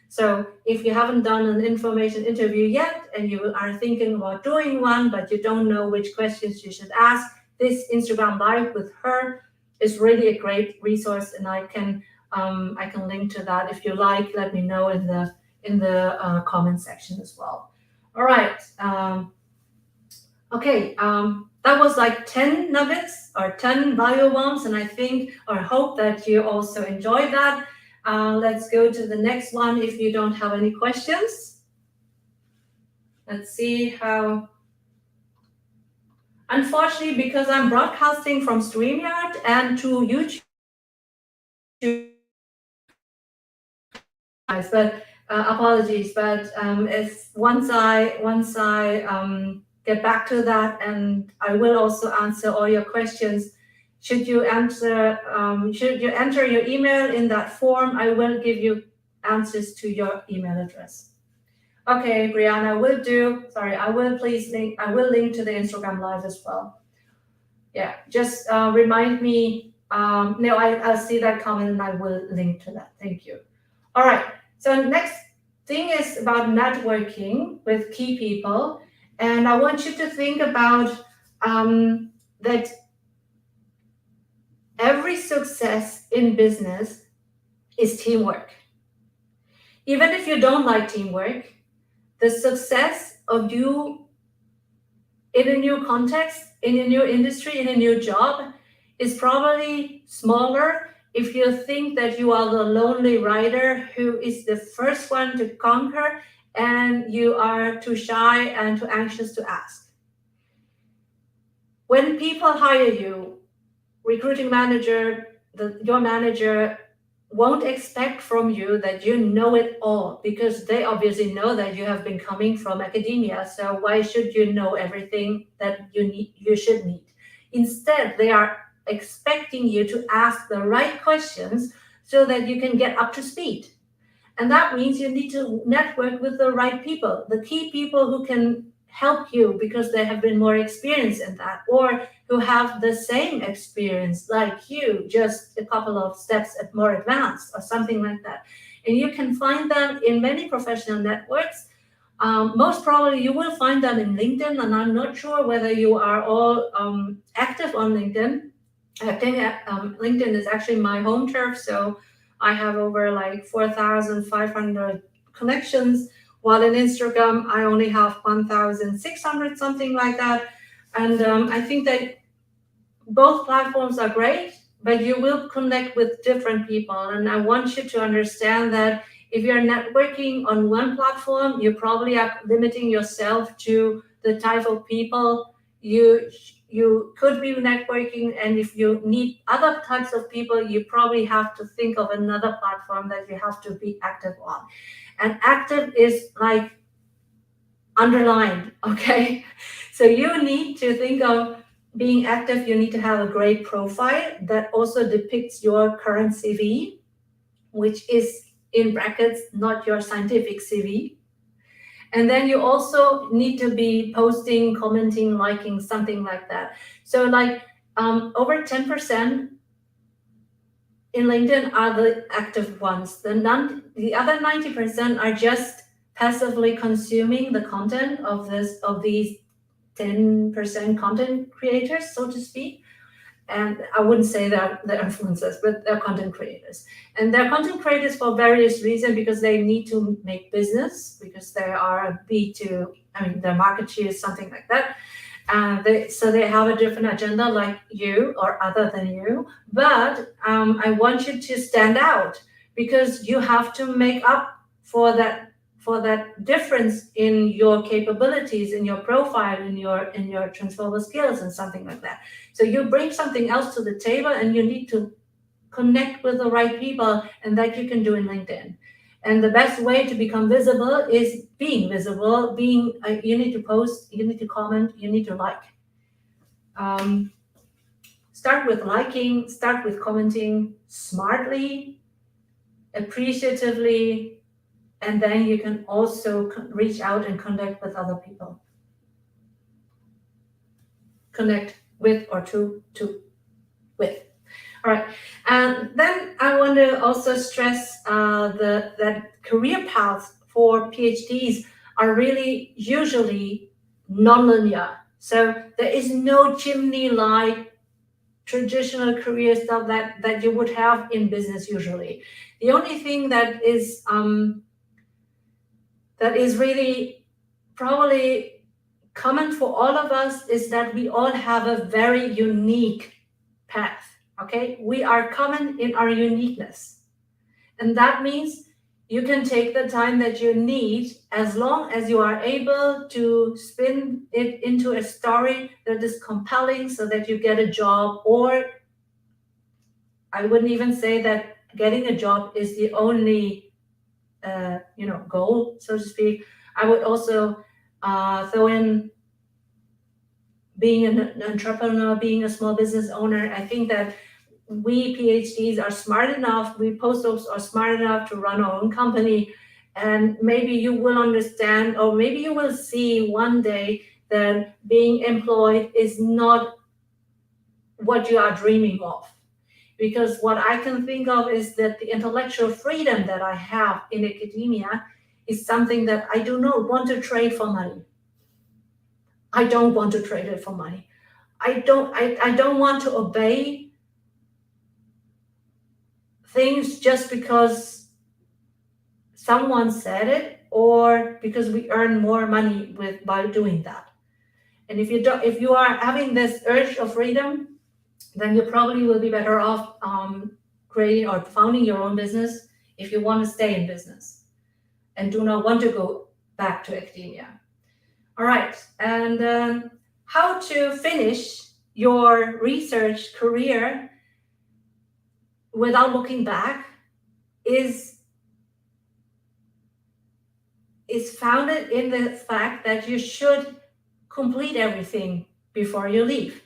So if you haven't done an information interview yet and you are thinking about doing one, but you don't know which questions you should ask, this Instagram Live with her is really a great resource, and I can link to that. If you like, let me know in the comment section as well. All right. Okay. That was like 10 nuggets or 10 value bombs, and I think or hope that you also enjoyed that. Let's go to the next one if you don't have any questions. Let's see how. Unfortunately, because I'm broadcasting from StreamYard and to YouTube, but apologies. But if once I get back to that, and I will also answer all your questions. Should you enter your email in that form, I will give you answers to your email address. Okay, Brianna, will do. Sorry, I will link to the Instagram Live as well. Yeah, just remind me. No, I'll see that comment and I will link to that. Thank you. All right. So next thing is about networking with key people, and I want you to think about that every success in business is teamwork. Even if you don't like teamwork, the success of you in a new context, in a new industry, in a new job is probably smaller if you think that you are the lonely rider who is the first one to conquer and you are too shy and too anxious to ask. When people hire you, recruiting manager, your manager won't expect from you that you know it all, because they obviously know that you have been coming from academia. So why should you know everything that you should need? Instead, they are expecting you to ask the right questions so that you can get up to speed. And that means you need to network with the right people, the key people who can help you because they have been more experienced in that, or who have the same experience like you, just a couple of steps more advanced or something like that. And you can find them in many professional networks. Most probably you will find them in LinkedIn, and I'm not sure whether you are all active on LinkedIn. I think LinkedIn is actually my home turf, so I have over like 4,500 connections, while in Instagram I only have 1,600, something like that. And I think that both platforms are great, but you will connect with different people. And I want you to understand that if you're networking on one platform, you probably are limiting yourself to the type of people you could be networking. And if you need other types of people, you probably have to think of another platform that you have to be active on. And active is like underlined, okay? So you need to think of being active. You need to have a great profile that also depicts your current CV, which is in brackets, not your scientific CV. And then you also need to be posting, commenting, liking, something like that. So like over 10% in LinkedIn are the active ones. The other 90% are just passively consuming the content of these 10% content creators, so to speak. And I wouldn't say they're influencers, but they're content creators. And they're content creators for various reasons, because they need to make business, because they are a B2, their market share is something like that. So they have a different agenda like you or other than you. But I want you to stand out, because you have to make up for that difference in your capabilities, in your profile, in your transferable skills and something like that. So you bring something else to the table, and you need to connect with the right people, and that you can do in LinkedIn. And the best way to become visible is being visible. You need to post, you need to comment, you need to like. Start with liking, start with commenting smartly, appreciatively, and then you can also reach out and connect with other people. connect with or to with. All right, and then I want to also stress that career paths for PhDs are really usually non-linear. So there is no chimney-like traditional career stuff that you would have in business usually. The only thing that is really probably common for all of us is that we all have a very unique path. Okay, we are common in our uniqueness, and that means you can take the time that you need as long as you are able to spin it into a story that is compelling so that you get a job. Or I wouldn't even say that getting a job is the only goal, so to speak. I would also throw in being an entrepreneur, being a small business owner. I think that we PhDs are smart enough, we postdocs are smart enough to run our own company. And maybe you will understand, or maybe you will see one day that being employed is not what you are dreaming of. Because what I can think of is that the intellectual freedom that I have in academia is something that I do not want to trade for money. I don't want to trade it for money. I don't want to obey things just because someone said it or because we earn more money by doing that. And if you are having this urge of freedom, then you probably will be better off creating or founding your own business if you want to stay in business and do not want to go back to academia. All right, and how to finish your research career without looking back is founded in the fact that you should complete everything before you leave.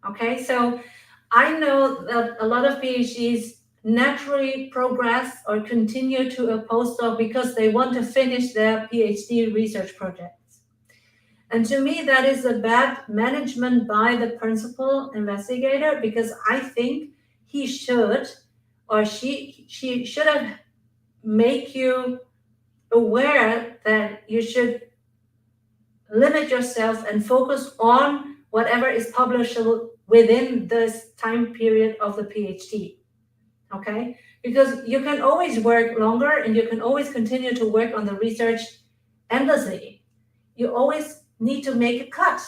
Okay, so I know that a lot of PhDs naturally progress or continue to a postdoc because they want to finish their PhD research projects. And to me, that is a bad management by the principal investigator, because I think he should or she should have make you aware that you should limit yourself and focus on whatever is publishable within this time period of the PhD, okay? Because you can always work longer and you can always continue to work on the research endlessly. You always need to make a cut.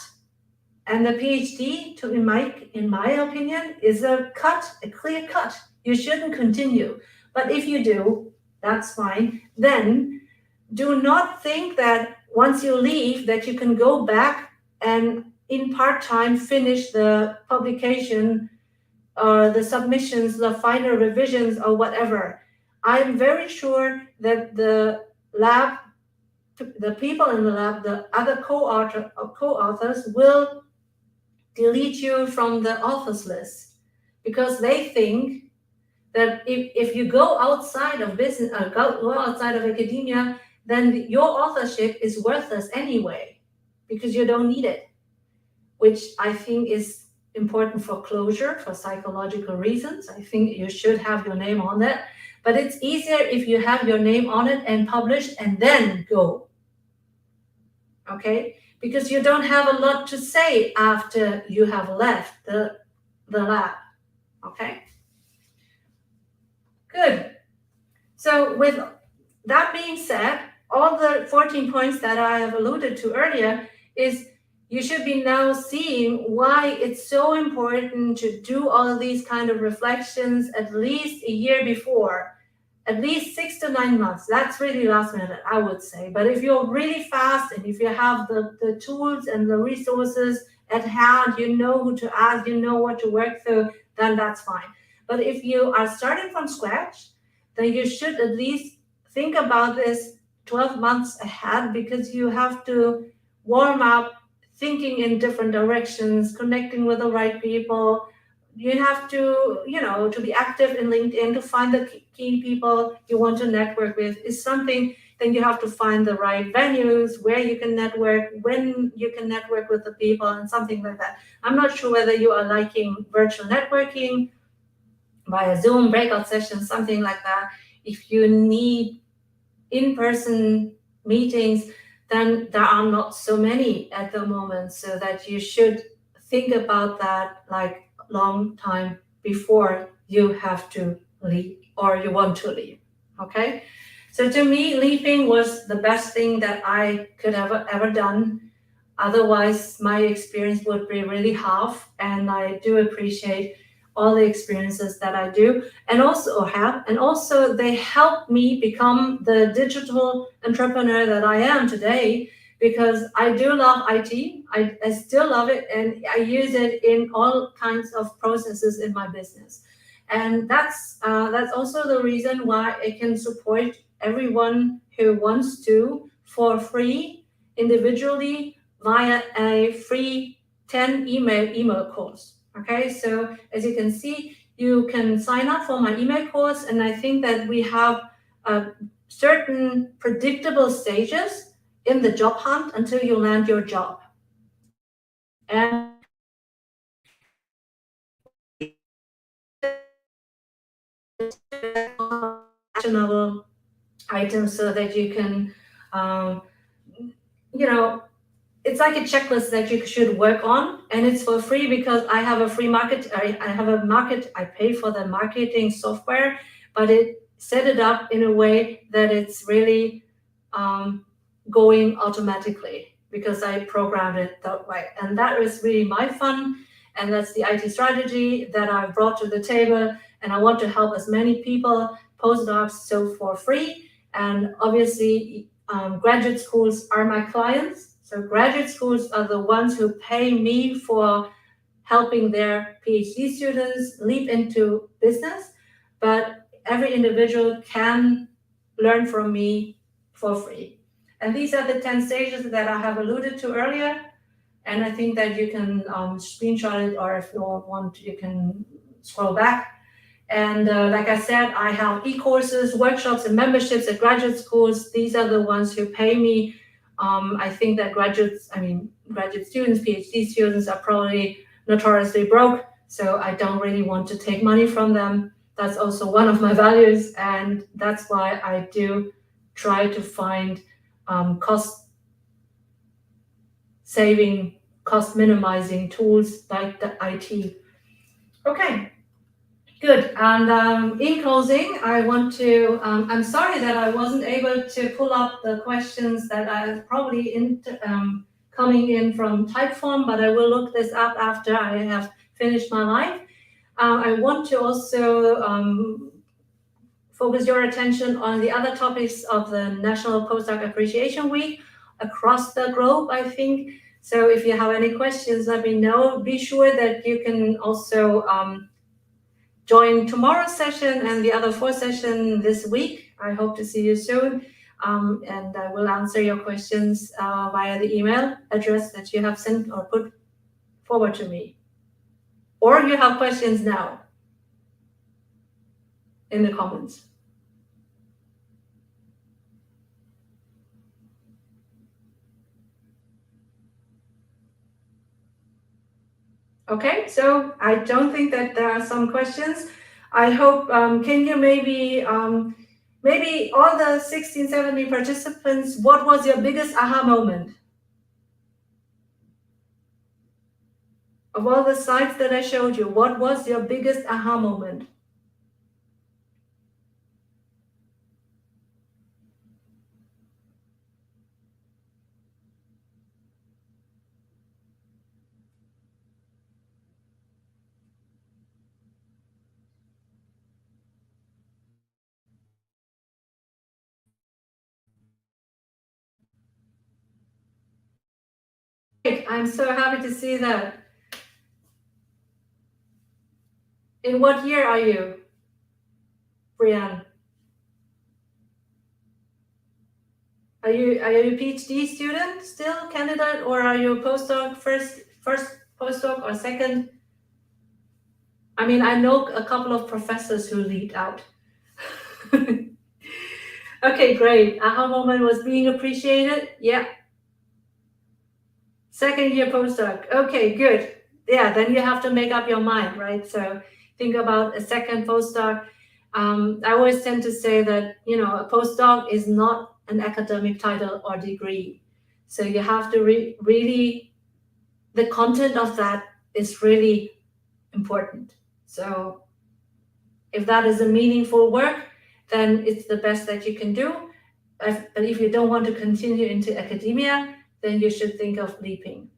And the PhD, in my opinion, is a clear cut. You shouldn't continue. But if you do, that's fine. Then do not think that once you leave that you can go back and in part-time finish the publication or the submissions, the final revisions or whatever. I'm very sure that the people in the lab, the other co-authors will delete you from the authors list, because they think that if you go outside of business, go outside of academia, then your authorship is worthless anyway, because you don't need it, which I think is important for closure, for psychological reasons. I think you should have your name on that, but it's easier if you have your name on it and published and then go, okay? Because you don't have a lot to say after you have left the lab, okay? Good. So with that being said, all the 14 points that I have alluded to earlier is you should be now seeing why it's so important to do all of these kind of reflections at least a year before, at least 6 to 9 months. That's really last minute, I would say. But if you're really fast and if you have the tools and the resources at hand, you know who to ask, you know what to work through, then that's fine. But if you are starting from scratch, then you should at least think about this 12 months ahead, because you have to warm up, thinking in different directions, connecting with the right people. You have to, to be active in LinkedIn to find the key people you want to network with is something then you have to find the right venues where you can network, when you can network with the people, and something like that. I'm not sure whether you are liking virtual networking via Zoom, breakout sessions, something like that. If you need in-person meetings, then there are not so many at the moment, so that you should think about that like long time before you have to leave or you want to leave. Okay, so to me, leaving was the best thing that I could have ever done. Otherwise, my experience would be really half, and I do appreciate all the experiences that I do and also have, and also they help me become the digital entrepreneur that I am today, because I do love IT. I still love it, and I use it in all kinds of processes in my business. And that's also the reason why I can support everyone who wants to for free, individually, via a free 10 email course. Okay, so as you can see, you can sign up for my email course, and I think that we have certain predictable stages in the job hunt until you land your job. And actionable items so that you can, it's like a checklist that you should work on, and it's for free because I have a free market. I pay for the marketing software, but it set it up in a way that it's really going automatically because I programmed it that way. And that is really my fun, and that's the IT strategy that I brought to the table. And I want to help as many people, postdocs, so for free. And obviously, graduate schools are my clients. So graduate schools are the ones who pay me for helping their PhD students leap into business, but every individual can learn from me for free. And these are the 10 stages that I have alluded to earlier. And I think that you can screenshot it, or if you want, you can scroll back. And like I said, I have e-courses, workshops, and memberships at graduate schools. These are the ones who pay me. I think that graduate students, PhD students are probably notoriously broke, so I don't really want to take money from them. That's also one of my values, and that's why I do try to find cost-saving, cost-minimizing tools like the IT. Okay. Good. And in closing, I want to, I'm sorry that I wasn't able to pull up the questions that are probably coming in from Typeform, but I will look this up after I have finished my live. I want to also focus your attention on the other topics of the National Postdoc Appreciation Week across the globe, I think. So if you have any questions, let me know. Be sure that you can also join tomorrow's session and the other 4 sessions this week. I hope to see you soon. And I will answer your questions via the email address that you have sent or put forward to me. Or you have questions now in the comments. Okay, so I don't think that there are some questions. I hope, can you maybe all the 16, 17 participants, what was your biggest aha moment? Of all the slides that I showed you, what was your biggest aha moment? Great, I'm so happy to see that. In what year are you, Brianne? Are you a PhD student still, candidate, or are you a postdoc, first postdoc or second? I mean, I know a couple of professors who lead out. Okay, great. Aha moment was being appreciated. Yeah. Second year postdoc. Okay, good. Yeah, then you have to make up your mind, right? So think about a second postdoc. I always tend to say that, a postdoc is not an academic title or degree. So you have to really, the content of that is really important. So if that is a meaningful work, then it's the best that you can do. But if you don't want to continue into academia, then you should think of leaping.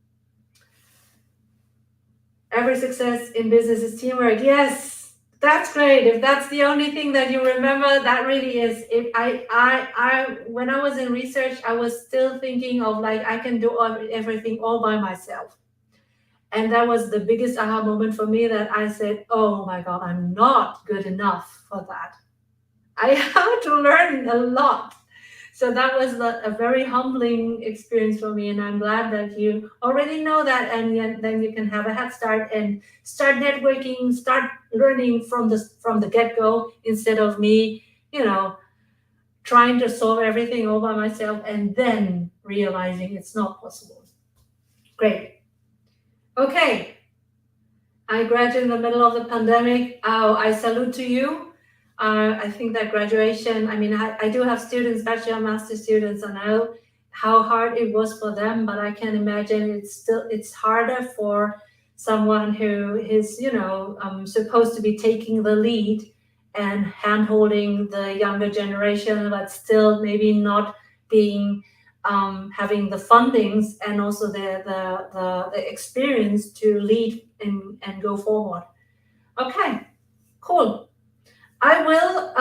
Every success in business is teamwork. Yes, that's great. If that's the only thing that you remember, that really is. If when I was in research, I was still thinking of like I can do everything all by myself, and that was the biggest aha moment for me. That I said, "Oh my God, I'm not good enough for that. I have to learn a lot." So that was a very humbling experience for me, and I'm glad that you already know that, and then you can have a head start and start networking, start learning from the get go instead of me, trying to solve everything all by myself and then realizing it's not possible. Great. Okay. I graduated in the middle of the pandemic. Oh, I salute to you. I think that graduation, I mean, I do have students, bachelor, master students, and I know how hard it was for them, but I can imagine it's harder for someone who is, supposed to be taking the lead and hand-holding the younger generation, but still maybe not being having the fundings and also the experience to lead and go forward. Okay, cool. I will,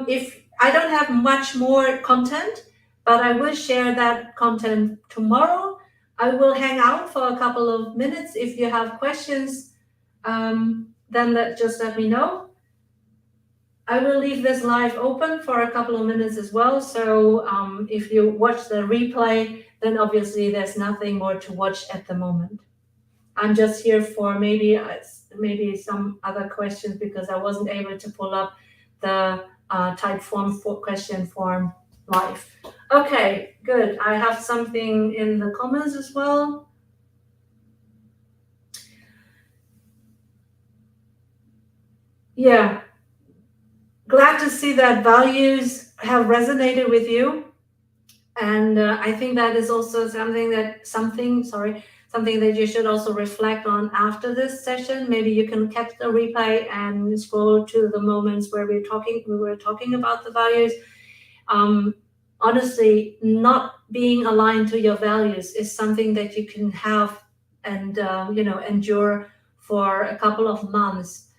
if I don't have much more content, but I will share that content tomorrow. I will hang out for a couple of minutes. If you have questions, then just let me know. I will leave this live open for a couple of minutes as well. So if you watch the replay, then obviously there's nothing more to watch at the moment. I'm just here for maybe some other questions because I wasn't able to pull up the type form question form live. Okay, good. I have something in the comments as well. Yeah. Glad to see that values have resonated with you. And I think that is also something that you should also reflect on after this session. Maybe you can catch the replay and scroll to the moments where we were talking about the values. Honestly, not being aligned to your values is something that you can have and endure for a couple of months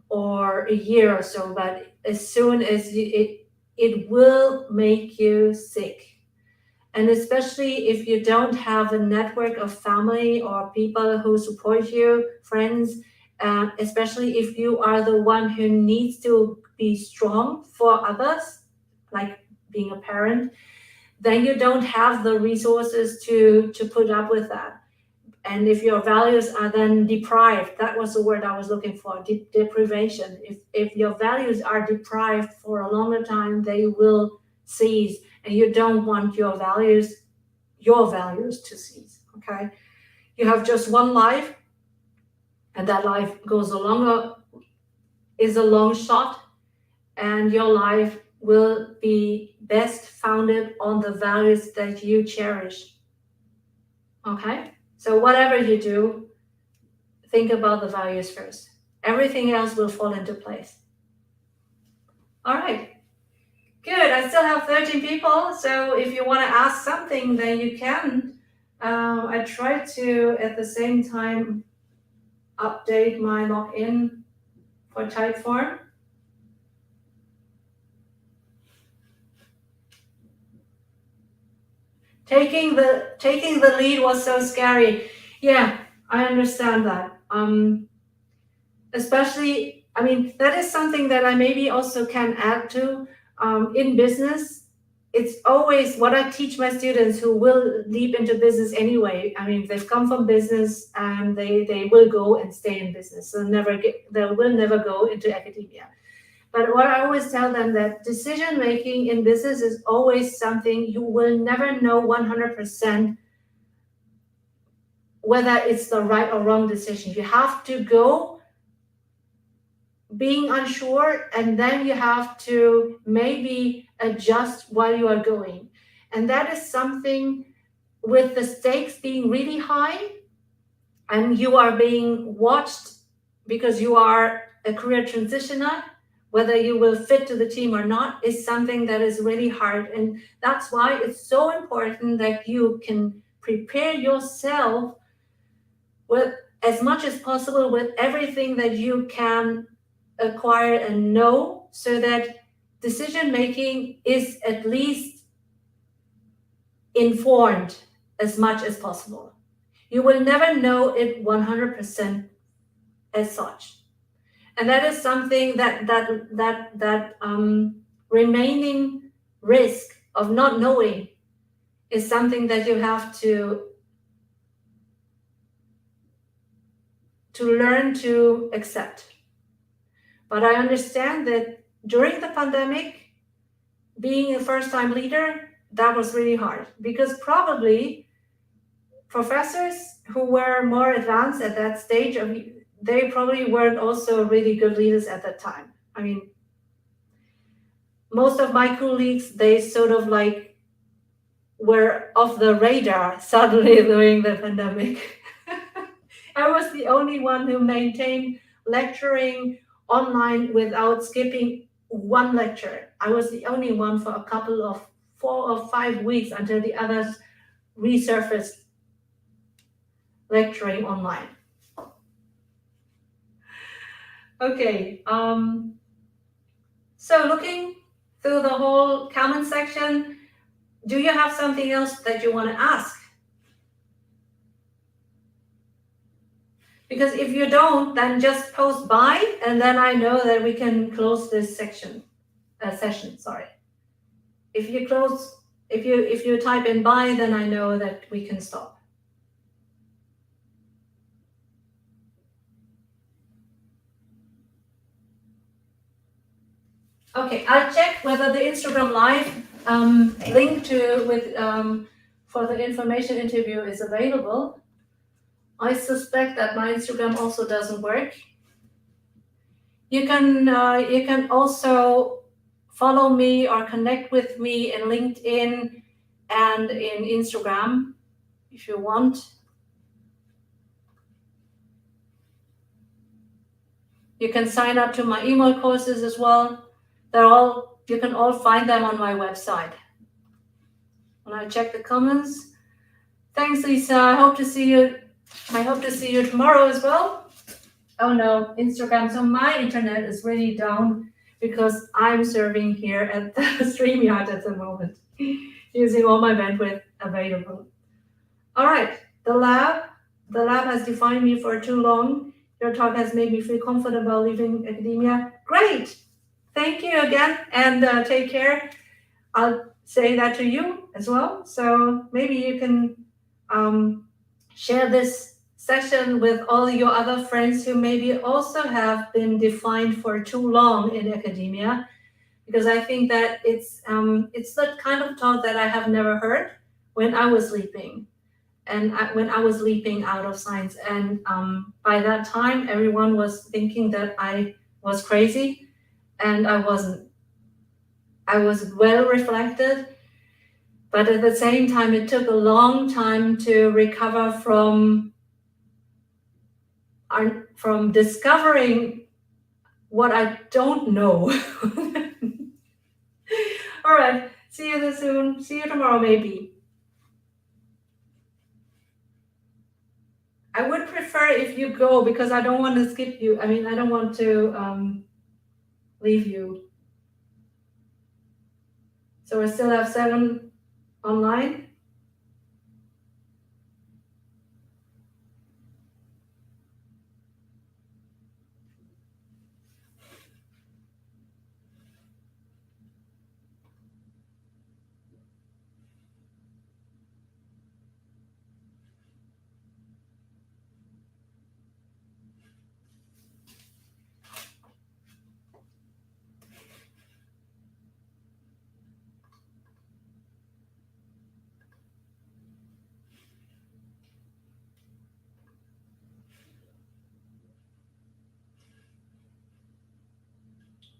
or a year or so, but as soon as it will make you sick. And especially if you don't have a network of family or people who support you, friends, especially if you are the one who needs to be strong for others, like being a parent, then you don't have the resources to put up with that. And if your values are then deprived, that was the word I was looking for, deprivation. If your values are deprived for a longer time, they will cease, and you don't want your values to cease. Okay, you have just one life, and that life is a long shot, and your life will be best founded on the values that you cherish. Okay, so whatever you do, think about the values first. Everything else will fall into place. All right. Good. I still have 13 people. So if you want to ask something, then you can. I try to, at the same time, update my login for Typeform. Taking the lead was so scary. Yeah, I understand that. Especially, I mean, that is something that I maybe also can add to in business. It's always what I teach my students who will leap into business anyway. I mean, they've come from business and they will go and stay in business. They will never go into academia. But what I always tell them, that decision making in business is always something you will never know 100% whether it's the right or wrong decision. You have to go being unsure, and then you have to maybe adjust while you are going. And that is something, with the stakes being really high and you are being watched because you are a career transitioner, whether you will fit to the team or not, is something that is really hard. And that's why it's so important that you can prepare yourself with as much as possible with everything that you can acquire and know, so that decision making is at least informed as much as possible. You will never know it 100% as such. And that is something that remaining risk of not knowing is something that you have to learn to accept. But I understand that during the pandemic, being a first-time leader, that was really hard, because probably professors who were more advanced at that stage of, they probably weren't also really good leaders at that time. I mean, most of my colleagues, they sort of like were off the radar suddenly during the pandemic. I was the only one who maintained lecturing online without skipping one lecture. I was the only one for a couple of 4 or 5 weeks until the others resurfaced lecturing online. Okay, so looking through the whole comment section, do you have something else that you want to ask? Because if you don't, then just post bye, and then I know that we can close this session. If you type in bye, then I know that we can stop. Okay, I'll check whether the Instagram Live link for the information interview is available. I suspect that my Instagram also doesn't work. You can also follow me or connect with me in LinkedIn and in Instagram if you want. You can sign up to my email courses as well. You can all find them on my website. And I'll check the comments. Thanks, Lisa. I hope to see you tomorrow as well. Oh no, Instagram. So my internet is really down because I'm serving here at the StreamYard at the moment, using all my bandwidth available. All right, the lab has defined me for too long. Your talk has made me feel comfortable leaving academia. Great, thank you again, and take care. I'll say that to you as well. So maybe you can share this session with all your other friends who maybe also have been defined for too long in academia, because I think that it's the kind of talk that I have never heard when I was leaping, when I was leaping out of science. And by that time, everyone was thinking that I was crazy, and I wasn't. I was well reflected, but at the same time, it took a long time to recover from discovering what I don't know. All right, see you soon. See you tomorrow, maybe. I would prefer if you go, because I don't want to skip you. I mean, I don't want to leave you. So I still have 7 online.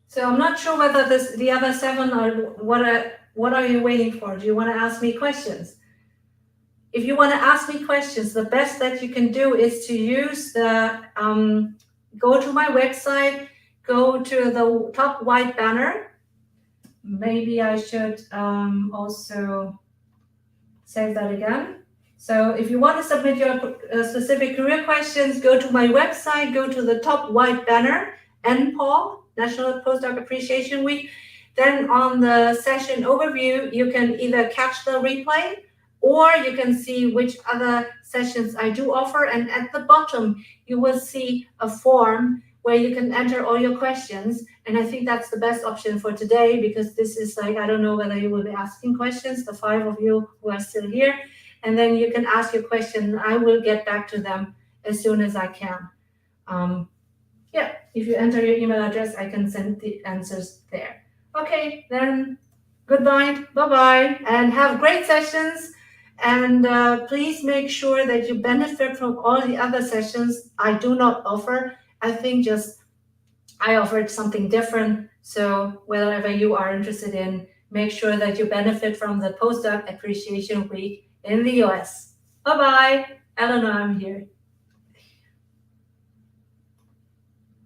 So I'm not sure whether the other 7 are what are you waiting for? Do you want to ask me questions? If you want to ask me questions, the best that you can do is to use the go to my website, go to the top white banner. Maybe I should also save that again. So if you want to submit your specific career questions, go to my website, go to the top white banner, NPAW, National Postdoc Appreciation Week. Then on the session overview, you can either catch the replay or you can see which other sessions I do offer. And at the bottom, you will see a form where you can enter all your questions. And I think that's the best option for today, because this is like, I don't know whether you will be asking questions, the 5 of you who are still here. And then you can ask your question. I will get back to them as soon as I can. Yeah, if you enter your email address, I can send the answers there. Okay, then goodbye, bye-bye, and have great sessions. And please make sure that you benefit from all the other sessions I do not offer. I think just I offered something different. So whatever you are interested in, make sure that you benefit from the Postdoc Appreciation Week in the US. Bye-bye. Eleanor, I'm here.